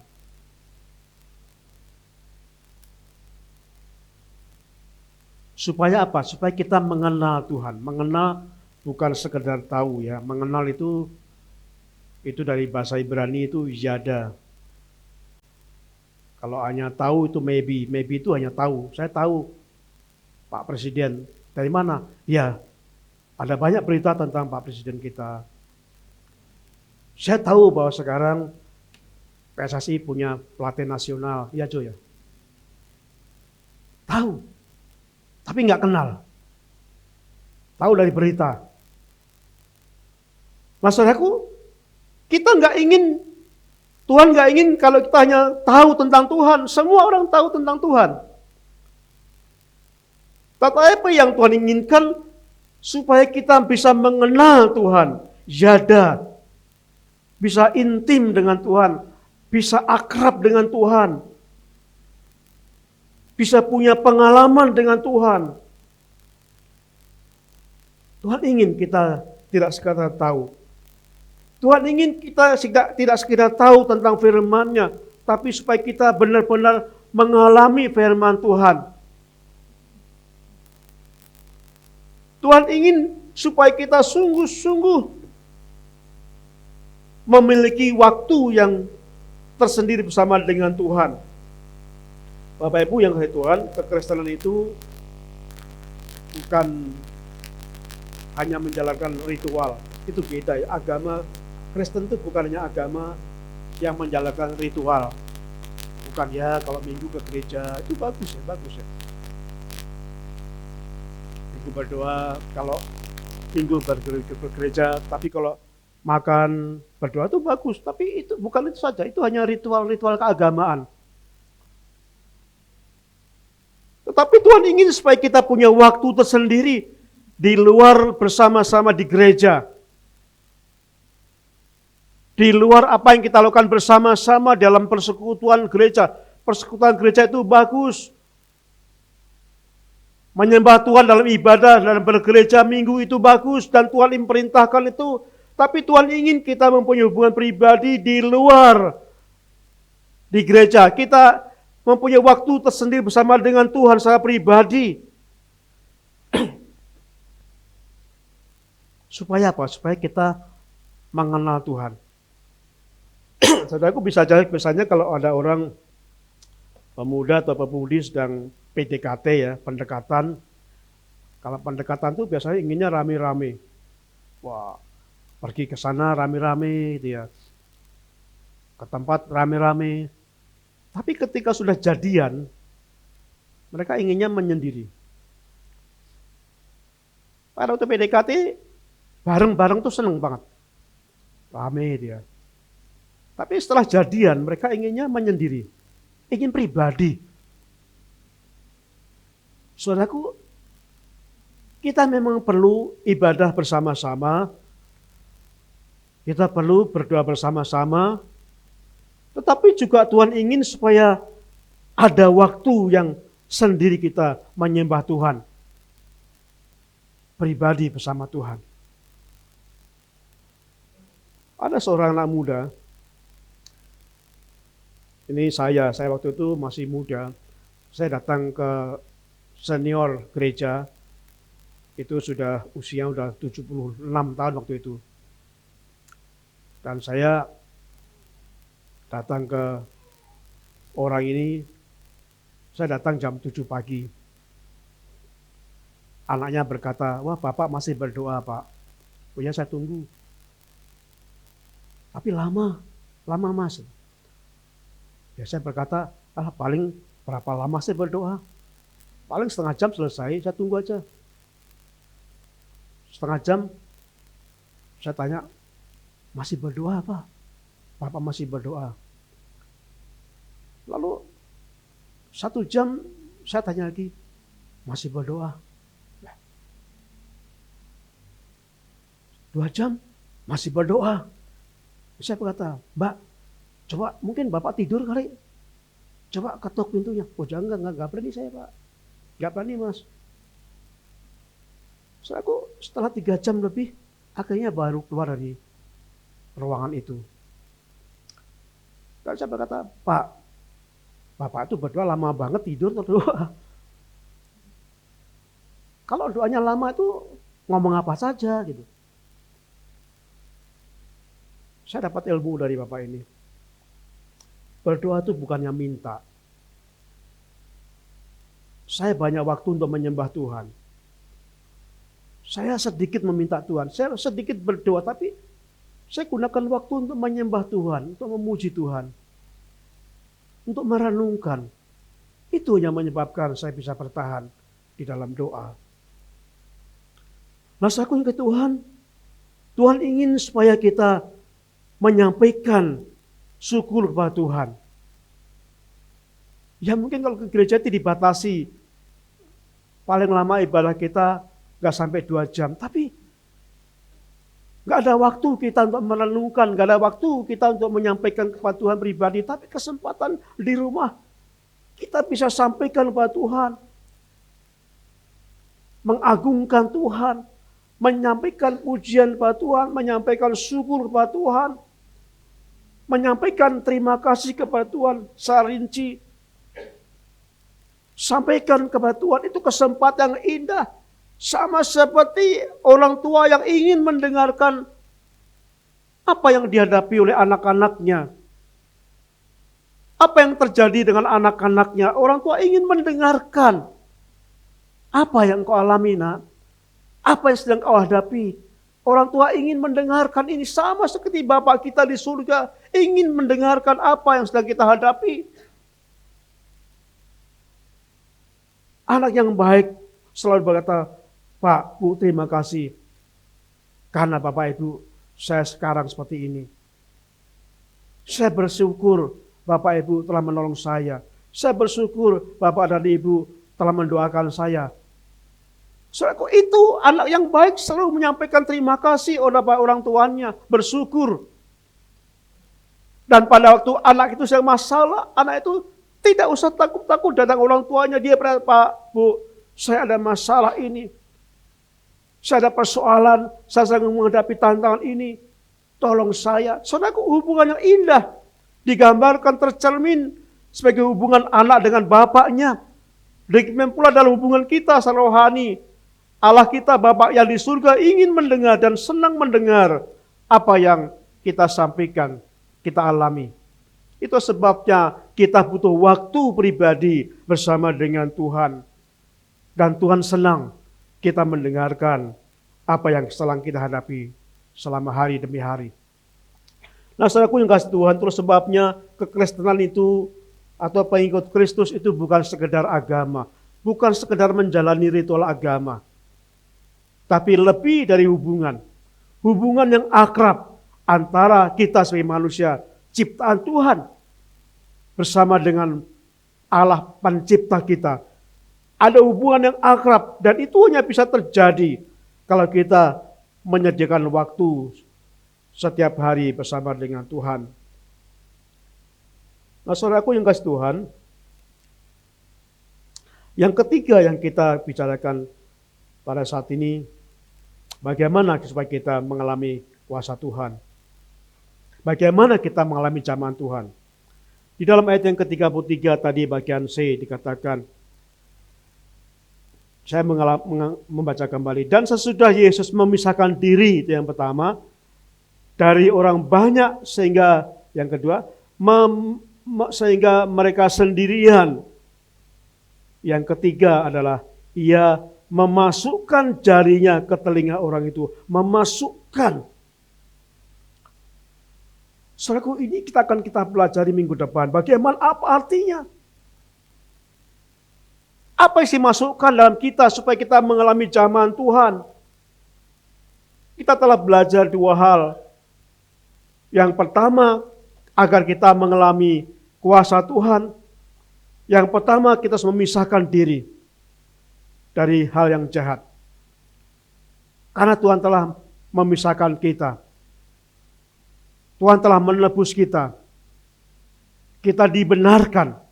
Supaya apa? Supaya kita mengenal Tuhan. Mengenal bukan sekedar tahu ya. Mengenal itu dari bahasa Ibrani itu yada. Kalau hanya tahu itu maybe. Maybe itu hanya tahu. Saya tahu Pak Presiden. Dari mana? Ya, ada banyak berita tentang Pak Presiden kita. Saya tahu bahwa sekarang PSSI punya pelatih nasional. Iya Jo ya. Tahu. Tapi nggak kenal. Tahu dari berita. Maksudku, kita nggak ingin, Tuhan nggak ingin kalau kita hanya tahu tentang Tuhan. Semua orang tahu tentang Tuhan. Tetapi yang Tuhan inginkan, supaya kita bisa mengenal Tuhan. Yada. Bisa intim dengan Tuhan. Bisa akrab dengan Tuhan. Bisa punya pengalaman dengan Tuhan. Tuhan ingin kita tidak sekadar tahu. Tuhan ingin kita tidak sekadar tahu tentang firman-Nya, tapi supaya kita benar-benar mengalami firman Tuhan. Tuhan ingin supaya kita sungguh-sungguh memiliki waktu yang tersendiri bersama dengan Tuhan. Bapak Ibu yang kasih Tuhan, kekristenan itu bukan hanya menjalankan ritual. Itu beda ya. Agama Kristen itu bukan hanya agama yang menjalankan ritual. Bukan ya kalau minggu ke gereja, itu bagus ya. Minggu berdoa, kalau minggu bergereja, tapi kalau makan berdoa itu bagus. Tapi itu bukan itu saja, itu hanya ritual-ritual keagamaan. Tetapi Tuhan ingin supaya kita punya waktu tersendiri di luar bersama-sama di gereja. Di luar apa yang kita lakukan bersama-sama dalam persekutuan gereja. Persekutuan gereja itu bagus. Menyembah Tuhan dalam ibadah, dalam bergereja minggu itu bagus. Dan Tuhan memerintahkan itu. Tapi Tuhan ingin kita mempunyai hubungan pribadi di luar di gereja. Kita mempunyai waktu tersendiri bersama dengan Tuhan secara pribadi. Supaya apa? Supaya kita mengenal Tuhan. Saudaraku bisa jadi misalnya kalau ada orang pemuda atau pemudi sedang PDKT ya, pendekatan. Kalau pendekatan tuh biasanya inginnya rame-rame. Wah, pergi ke sana rame-rame gitu ya. Ke tempat rame-rame. Tapi ketika sudah jadian, mereka inginnya menyendiri. Pada waktu PDKT, bareng-bareng tuh seneng banget. Rame dia. Tapi setelah jadian, mereka inginnya menyendiri. Ingin pribadi. Saudaraku, kita memang perlu ibadah bersama-sama. Kita perlu berdoa bersama-sama. Tetapi juga Tuhan ingin supaya ada waktu yang sendiri kita menyembah Tuhan. Pribadi bersama Tuhan. Ada seorang anak muda. Ini saya waktu itu masih muda. Saya datang ke senior gereja. Itu sudah usia 76 tahun waktu itu. Dan saya datang ke orang ini, saya datang jam 7 pagi. Anaknya berkata, wah Bapak masih berdoa Pak. Oh ya saya tunggu. Tapi lama Mas. Ya saya berkata, paling berapa lama saya berdoa? Paling setengah jam selesai, saya tunggu aja. Setengah jam, saya tanya, masih berdoa apa? Bapak masih berdoa. Lalu 1 jam saya tanya lagi, masih berdoa? 2 jam masih berdoa. Saya berkata, Mbak, coba mungkin Bapak tidur kali. Coba ketok pintunya. Oh jangan, enggak berani saya Pak. Enggak berani Mas. Saudaraku, setelah 3 jam lebih, akhirnya baru keluar dari ruangan itu. Dan saya berkata, Pak, Bapak itu berdoa lama banget tidur atau doa? Kalau doanya lama itu ngomong apa saja gitu. Saya dapat ilmu dari Bapak ini. Berdoa itu bukannya minta. Saya banyak waktu untuk menyembah Tuhan. Saya sedikit meminta Tuhan, saya sedikit berdoa, tapi saya gunakan waktu untuk menyembah Tuhan, untuk memuji Tuhan, untuk merenungkan. Itu yang menyebabkan saya bisa bertahan di dalam doa. Nah, saya ke Tuhan, Tuhan ingin supaya kita menyampaikan syukur kepada Tuhan. Ya mungkin kalau ke gereja itu dibatasi, paling lama ibadah kita gak sampai 2 jam, tapi gak ada waktu kita untuk merenungkan, gak ada waktu kita untuk menyampaikan kepada Tuhan pribadi, tapi kesempatan di rumah kita bisa sampaikan kepada Tuhan, mengagungkan Tuhan, menyampaikan pujian kepada Tuhan, menyampaikan syukur kepada Tuhan, menyampaikan terima kasih kepada Tuhan secara rinci. Sampaikan kepada Tuhan, itu kesempatan yang indah. Sama seperti orang tua yang ingin mendengarkan apa yang dihadapi oleh anak-anaknya. Apa yang terjadi dengan anak-anaknya. Orang tua ingin mendengarkan apa yang kau alami, nak. Apa yang sedang kau hadapi. Orang tua ingin mendengarkan ini, sama seperti Bapak kita di surga ingin mendengarkan apa yang sedang kita hadapi. Anak yang baik selalu berkata, Pak, Bu, terima kasih. Karena Bapak Ibu, saya sekarang seperti ini. Saya bersyukur Bapak Ibu telah menolong saya. Saya bersyukur Bapak dan Ibu telah mendoakan saya. Saudaraku, itu anak yang baik selalu menyampaikan terima kasih kepada orang tuanya, bersyukur. Dan pada waktu anak itu sedang masalah, anak itu tidak usah takut-takut datang orang tuanya. Dia berkata, Pak, Bu, saya ada masalah ini. Saya ada persoalan, saya sedang menghadapi tantangan ini. Tolong saya. Saudaraku, hubungan yang indah digambarkan tercermin sebagai hubungan anak dengan bapaknya. Demikian pula dalam hubungan kita secara rohani. Allah kita, Bapa yang di surga, ingin mendengar dan senang mendengar apa yang kita sampaikan, kita alami. Itu sebabnya kita butuh waktu pribadi bersama dengan Tuhan. Dan Tuhan senang kita mendengarkan apa yang sedang kita hadapi selama hari demi hari. Nah, saudaraku yang kasih Tuhan, terus sebabnya kekristenan itu atau pengikut Kristus itu bukan sekedar agama, bukan sekedar menjalani ritual agama, tapi lebih dari hubungan yang akrab antara kita sebagai manusia, ciptaan Tuhan, bersama dengan Allah pencipta kita. Ada hubungan yang akrab dan itu hanya bisa terjadi kalau kita menyediakan waktu setiap hari bersama dengan Tuhan. Nah, saudaraku yang kasih Tuhan, yang ketiga yang kita bicarakan pada saat ini, bagaimana supaya kita mengalami kuasa Tuhan. Bagaimana kita mengalami jamahan Tuhan. Di dalam ayat yang ke-33 tadi bagian C dikatakan, saya membaca kembali. Dan sesudah Yesus memisahkan diri, itu yang pertama, dari orang banyak, sehingga yang kedua, sehingga mereka sendirian. Yang ketiga adalah ia memasukkan jarinya ke telinga orang itu. Memasukkan. Saudaraku, ini kita akan pelajari minggu depan. Bagaimana, apa artinya? Apa yang dimasukkan dalam kita supaya kita mengalami jamahan Tuhan? Kita telah belajar 2 hal. Yang pertama, agar kita mengalami kuasa Tuhan. Yang pertama, kita harus memisahkan diri dari hal yang jahat. Karena Tuhan telah memisahkan kita. Tuhan telah menebus kita. Kita dibenarkan.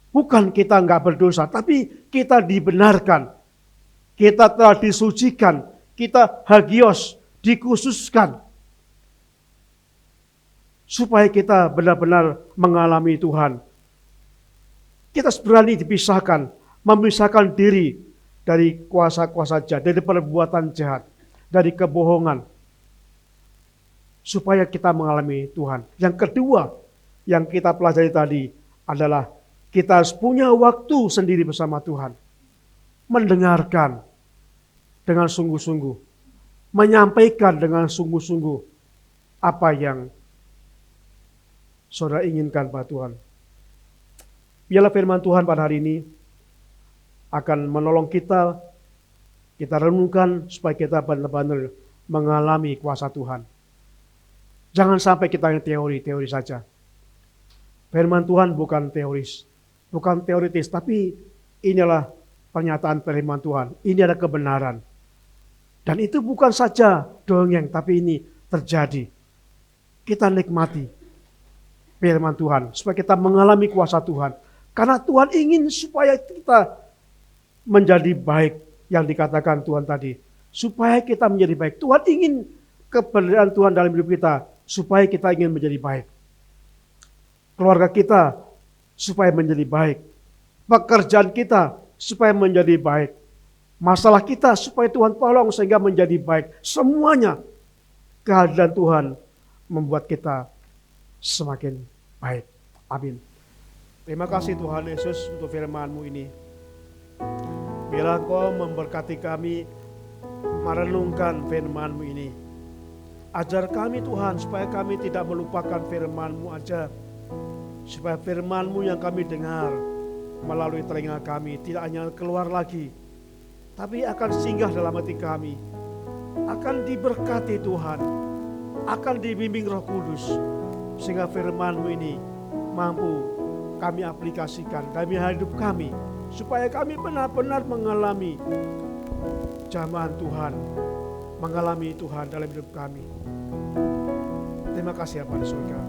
Bukan kita enggak berdosa, tapi kita dibenarkan. Kita telah disucikan, kita hagios, dikhususkan. Supaya kita benar-benar mengalami Tuhan. Kita berani dipisahkan, memisahkan diri dari kuasa-kuasa jahat, dari perbuatan jahat, dari kebohongan. Supaya kita mengalami Tuhan. Yang kedua, yang kita pelajari tadi adalah kita harus punya waktu sendiri bersama Tuhan. Mendengarkan dengan sungguh-sungguh, menyampaikan dengan sungguh-sungguh apa yang saudara inginkan pada Tuhan. Biarlah firman Tuhan pada hari ini akan menolong kita renungkan supaya kita benar-benar mengalami kuasa Tuhan. Jangan sampai kita yang teori-teori saja. Firman Tuhan bukan teoris, bukan teoritis, tapi inilah pernyataan firman Tuhan. Ini adalah kebenaran. Dan itu bukan saja dongeng, tapi ini terjadi. Kita nikmati firman Tuhan, supaya kita mengalami kuasa Tuhan. Karena Tuhan ingin supaya kita menjadi baik, yang dikatakan Tuhan tadi. Supaya kita menjadi baik. Tuhan ingin kebenaran Tuhan dalam hidup kita, supaya kita ingin menjadi baik. Keluarga kita, supaya menjadi baik. Pekerjaan kita, supaya menjadi baik. Masalah kita supaya Tuhan tolong sehingga menjadi baik. Semuanya kehadiran Tuhan membuat kita semakin baik. Amin. Terima kasih Tuhan Yesus untuk firman-Mu ini. Biarlah Engkau memberkati kami merenungkan firman-Mu ini. Ajar kami Tuhan supaya kami tidak melupakan firman-Mu aja. Supaya firman-Mu yang kami dengar melalui telinga kami tidak hanya keluar lagi, tapi akan singgah dalam hati kami, akan diberkati Tuhan, akan dibimbing Roh Kudus, sehingga firman-Mu ini mampu kami aplikasikan dalam hidup kami, supaya kami benar-benar mengalami jamahan Tuhan, mengalami Tuhan dalam hidup kami. Terima kasih Bapa di surga.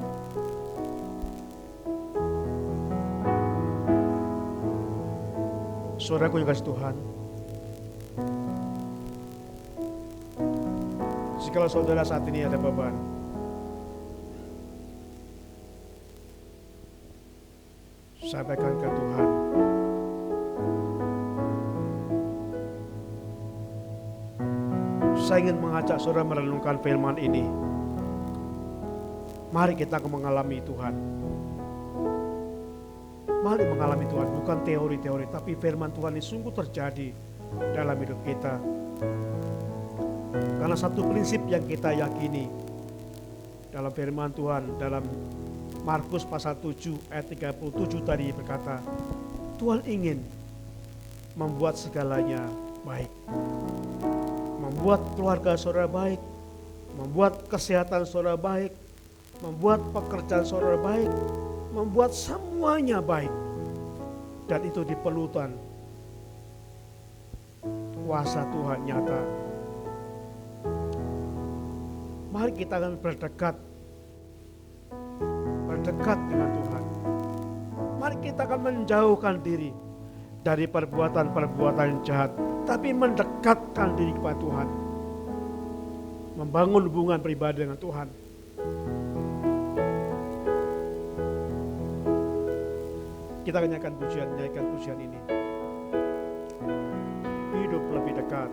Saudaraku yang kasih Tuhan, jikalau saudara saat ini ada beban, sampaikan ke Tuhan. Saya ingin mengajak saudara merenungkan firman ini. Mari kita mengalami Tuhan. Mari mengalami Tuhan, bukan teori-teori, tapi firman Tuhan ini sungguh terjadi dalam hidup kita. Karena satu prinsip yang kita yakini dalam firman Tuhan, dalam Markus pasal 7 ayat 37 tadi berkata, Tuhan ingin membuat segalanya baik. Membuat keluarga saudara baik, membuat kesehatan saudara baik, membuat pekerjaan saudara baik, membuat semuanya baik. Dan itu diperlukan kuasa Tuhan nyata. Mari kita akan berdekat dengan Tuhan. Mari kita akan menjauhkan diri dari perbuatan-perbuatan jahat, tapi mendekatkan diri kepada Tuhan. Membangun hubungan pribadi dengan Tuhan. Kita akan nyanyikan pujian ini. Hidup lebih dekat.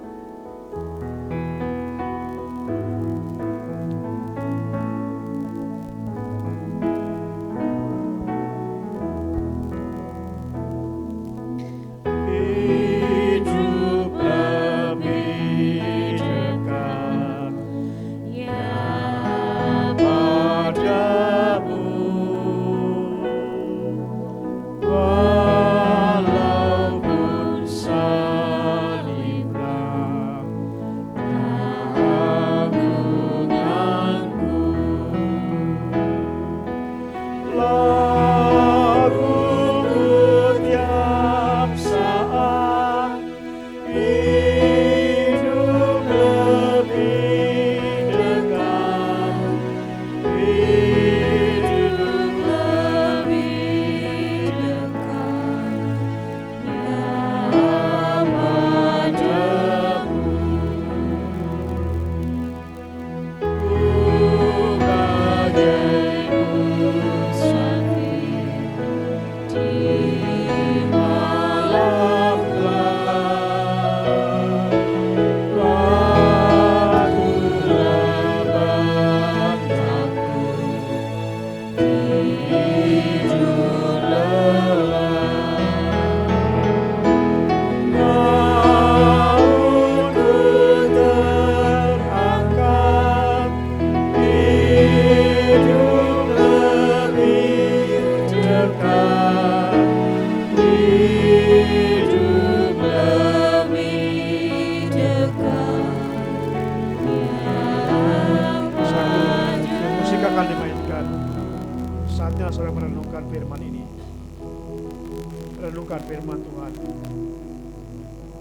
firman Tuhan.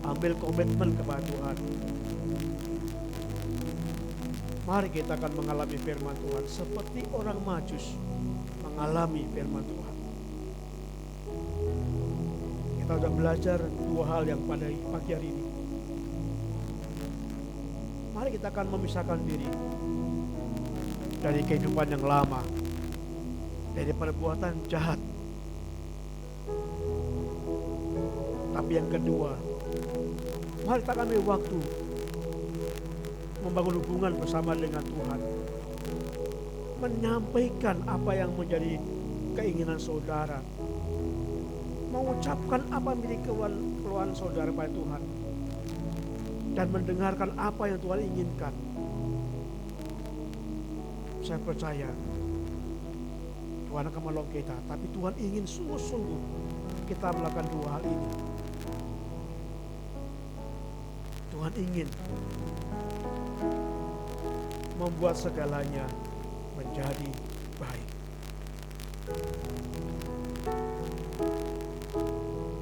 Ambil komitmen kepada Tuhan. Mari kita akan mengalami firman Tuhan seperti orang Majus mengalami firman Tuhan. Kita sudah belajar dua hal yang pada pagi hari ini. Mari kita akan memisahkan diri dari kehidupan yang lama, dari perbuatan jahat. Tapi yang kedua, mari kita ambil waktu membangun hubungan bersama dengan Tuhan, menyampaikan apa yang menjadi keinginan saudara, mengucapkan apa menjadi keluhan saudara pada Tuhan, dan mendengarkan apa yang Tuhan inginkan. Saya percaya Tuhan akan menolong kita, tapi Tuhan ingin sungguh-sungguh kita melakukan dua hal ini. Tuhan ingin membuat segalanya menjadi baik.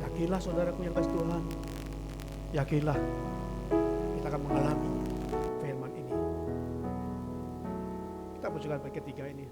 Yakinlah saudaraku yang kasih Tuhan, yakinlah kita akan mengalami firman ini. Kita munculkan bait ketiga ini.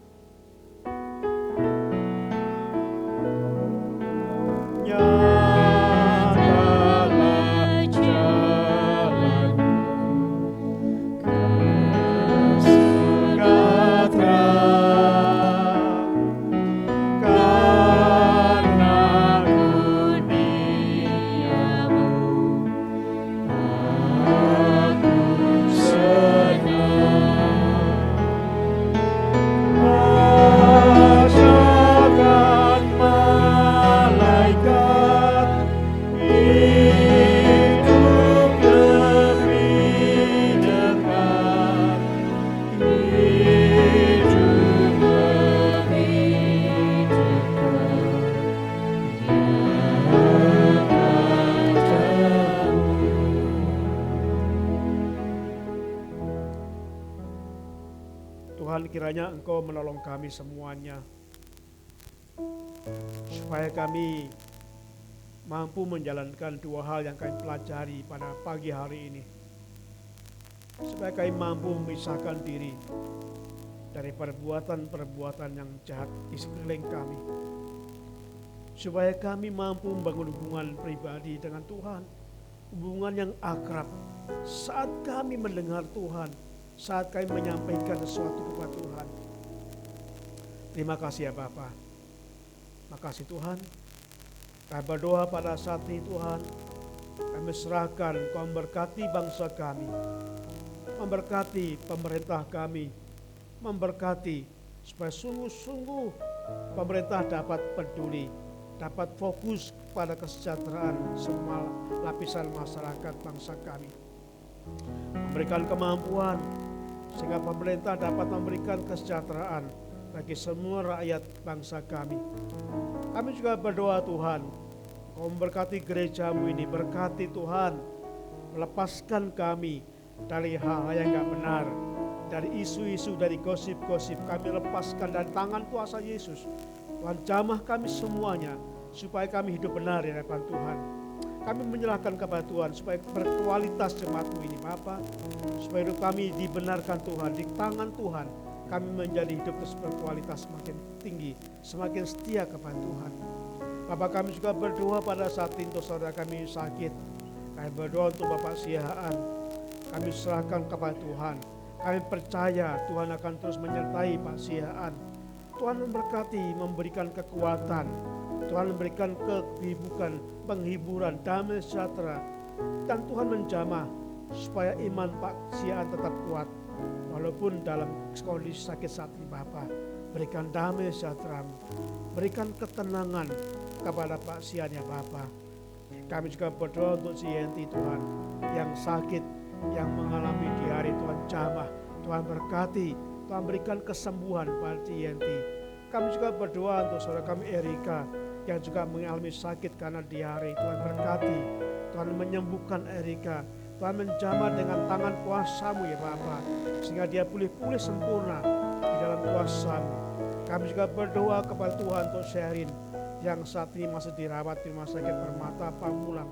Tuhan, kiranya Engkau menolong kami semuanya, supaya kami mampu menjalankan dua hal yang kami pelajari pada pagi hari ini. Supaya kami mampu memisahkan diri dari perbuatan-perbuatan yang jahat di sekeliling kami. Supaya kami mampu membangun hubungan pribadi dengan Tuhan, hubungan yang akrab. Saat kami mendengar Tuhan, saat kami menyampaikan sesuatu kepada Tuhan. Terima kasih ya Bapa. Makasih Tuhan. Kami berdoa pada saat ini Tuhan, kami serahkan Kau memberkati bangsa kami, memberkati pemerintah kami, memberkati supaya sungguh-sungguh pemerintah dapat peduli, dapat fokus pada kesejahteraan semua lapisan masyarakat bangsa kami. Memberikan kemampuan sehingga pemerintah dapat memberikan kesejahteraan bagi semua rakyat bangsa kami. Kami juga berdoa Tuhan, Kau memberkati gerejamu ini, berkati Tuhan, melepaskan kami dari hal-hal yang gak benar, dari isu-isu, dari gosip-gosip. Kami lepaskan dari tangan kuasa Yesus. Tuhan jamah kami semuanya supaya kami hidup benar di hadapan Tuhan. Kami menyerahkan kepada Tuhan supaya berkualitas jemaat-Mu ini Bapa, supaya hidup kami dibenarkan Tuhan, di tangan Tuhan kami menjadi hidup berkualitas semakin tinggi, semakin setia kepada Tuhan. Bapak, kami juga berdoa pada saat itu saudara kami sakit. Kami berdoa untuk Bapak Sihaan, kami serahkan kepada Tuhan. Kami percaya Tuhan akan terus menyertai Pak Sihaan. Tuhan memberkati, memberikan kekuatan, Tuhan memberikan penghiburan, damai sejahtera, dan Tuhan menjamah supaya iman Pak Sihaan tetap kuat walaupun dalam kondisi sakit saat ini. Bapa, berikan damai sejahtera, berikan ketenangan kepada Pak Sihaan ya Bapa. Kami juga berdoa untuk si Yenti Tuhan yang sakit, yang mengalami di hari Tuhan jamah, Tuhan berkati, Tuhan berikan kesembuhan pada si Yenti. Kami juga berdoa untuk saudara kami Erika yang juga mengalami sakit karena diare. Tuhan berkati, Tuhan menyembuhkan Erika, Tuhan menjamah dengan tangan kuasa-Mu ya Bapa, sehingga dia pulih sempurna di dalam kuasa-Mu. Kami juga berdoa kepada Tuhan untuk Sherin yang saat ini masih dirawat di rumah sakit Permata Pamulang.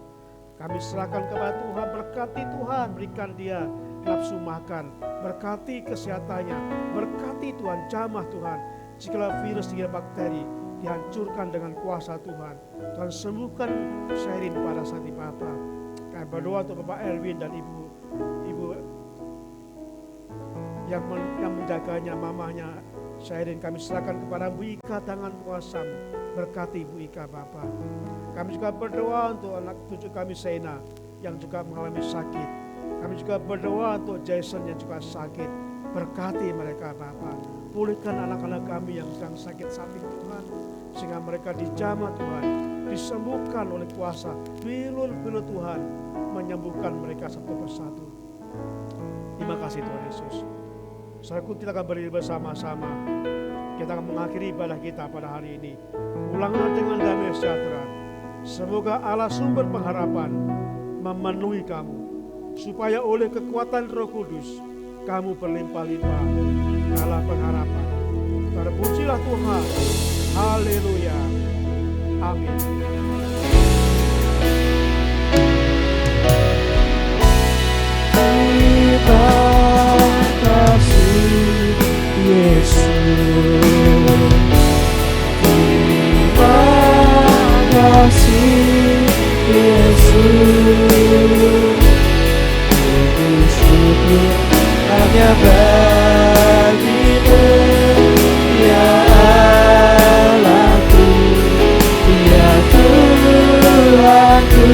Kami serahkan kepada Tuhan, berkati Tuhan, berikan dia nafsu makan, berkati kesehatannya, berkati Tuhan, jamah Tuhan, segala virus, segala bakteri dihancurkan dengan kuasa Tuhan. Tuhan sembuhkan Syairin pada saat ini Bapa. Kami berdoa untuk Bapak Erwin dan Ibu yang menjaganya, mamanya Syairin, kami serahkan kepada Bu Ika tangan kuasa, berkati Bu Ika Bapa. Kami juga berdoa untuk anak cucu kami Sena yang juga mengalami sakit. Kami juga berdoa untuk Jason yang juga sakit, berkati mereka Bapa. Pulihkan anak-anak kami yang sedang sakit samping Tuhan, sehingga mereka dijamah Tuhan, disembuhkan oleh kuasa bilur-bilur Tuhan, menyembuhkan mereka satu persatu. Terima kasih Tuhan Yesus. Saudaraku, kita akan berdiri bersama-sama. Kita akan mengakhiri ibadah kita pada hari ini. Pulanglah dengan damai sejahtera. Semoga Allah sumber pengharapan memenuhi kamu, supaya oleh kekuatan Roh Kudus kamu berlimpah-limpah dalam pengharapan. Terpujilah Tuhan. Haleluya. Amin. Yesus, terima kasih Yesus, syukur hanya bagimu ya Allahku, ya Tuhanku.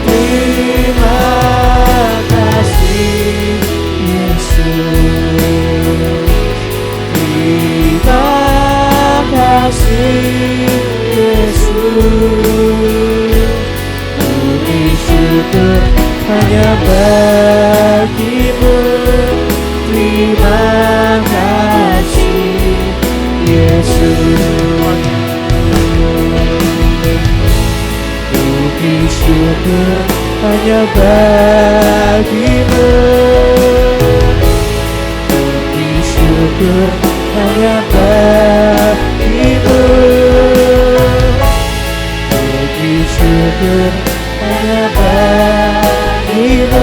Terima kasih terima kasih Yesus, puji syukur hanya bagimu. Terima kasih Yesus, puji syukur hanya bagimu. Syukur hanya bagimu, puji syukur hanya bagimu.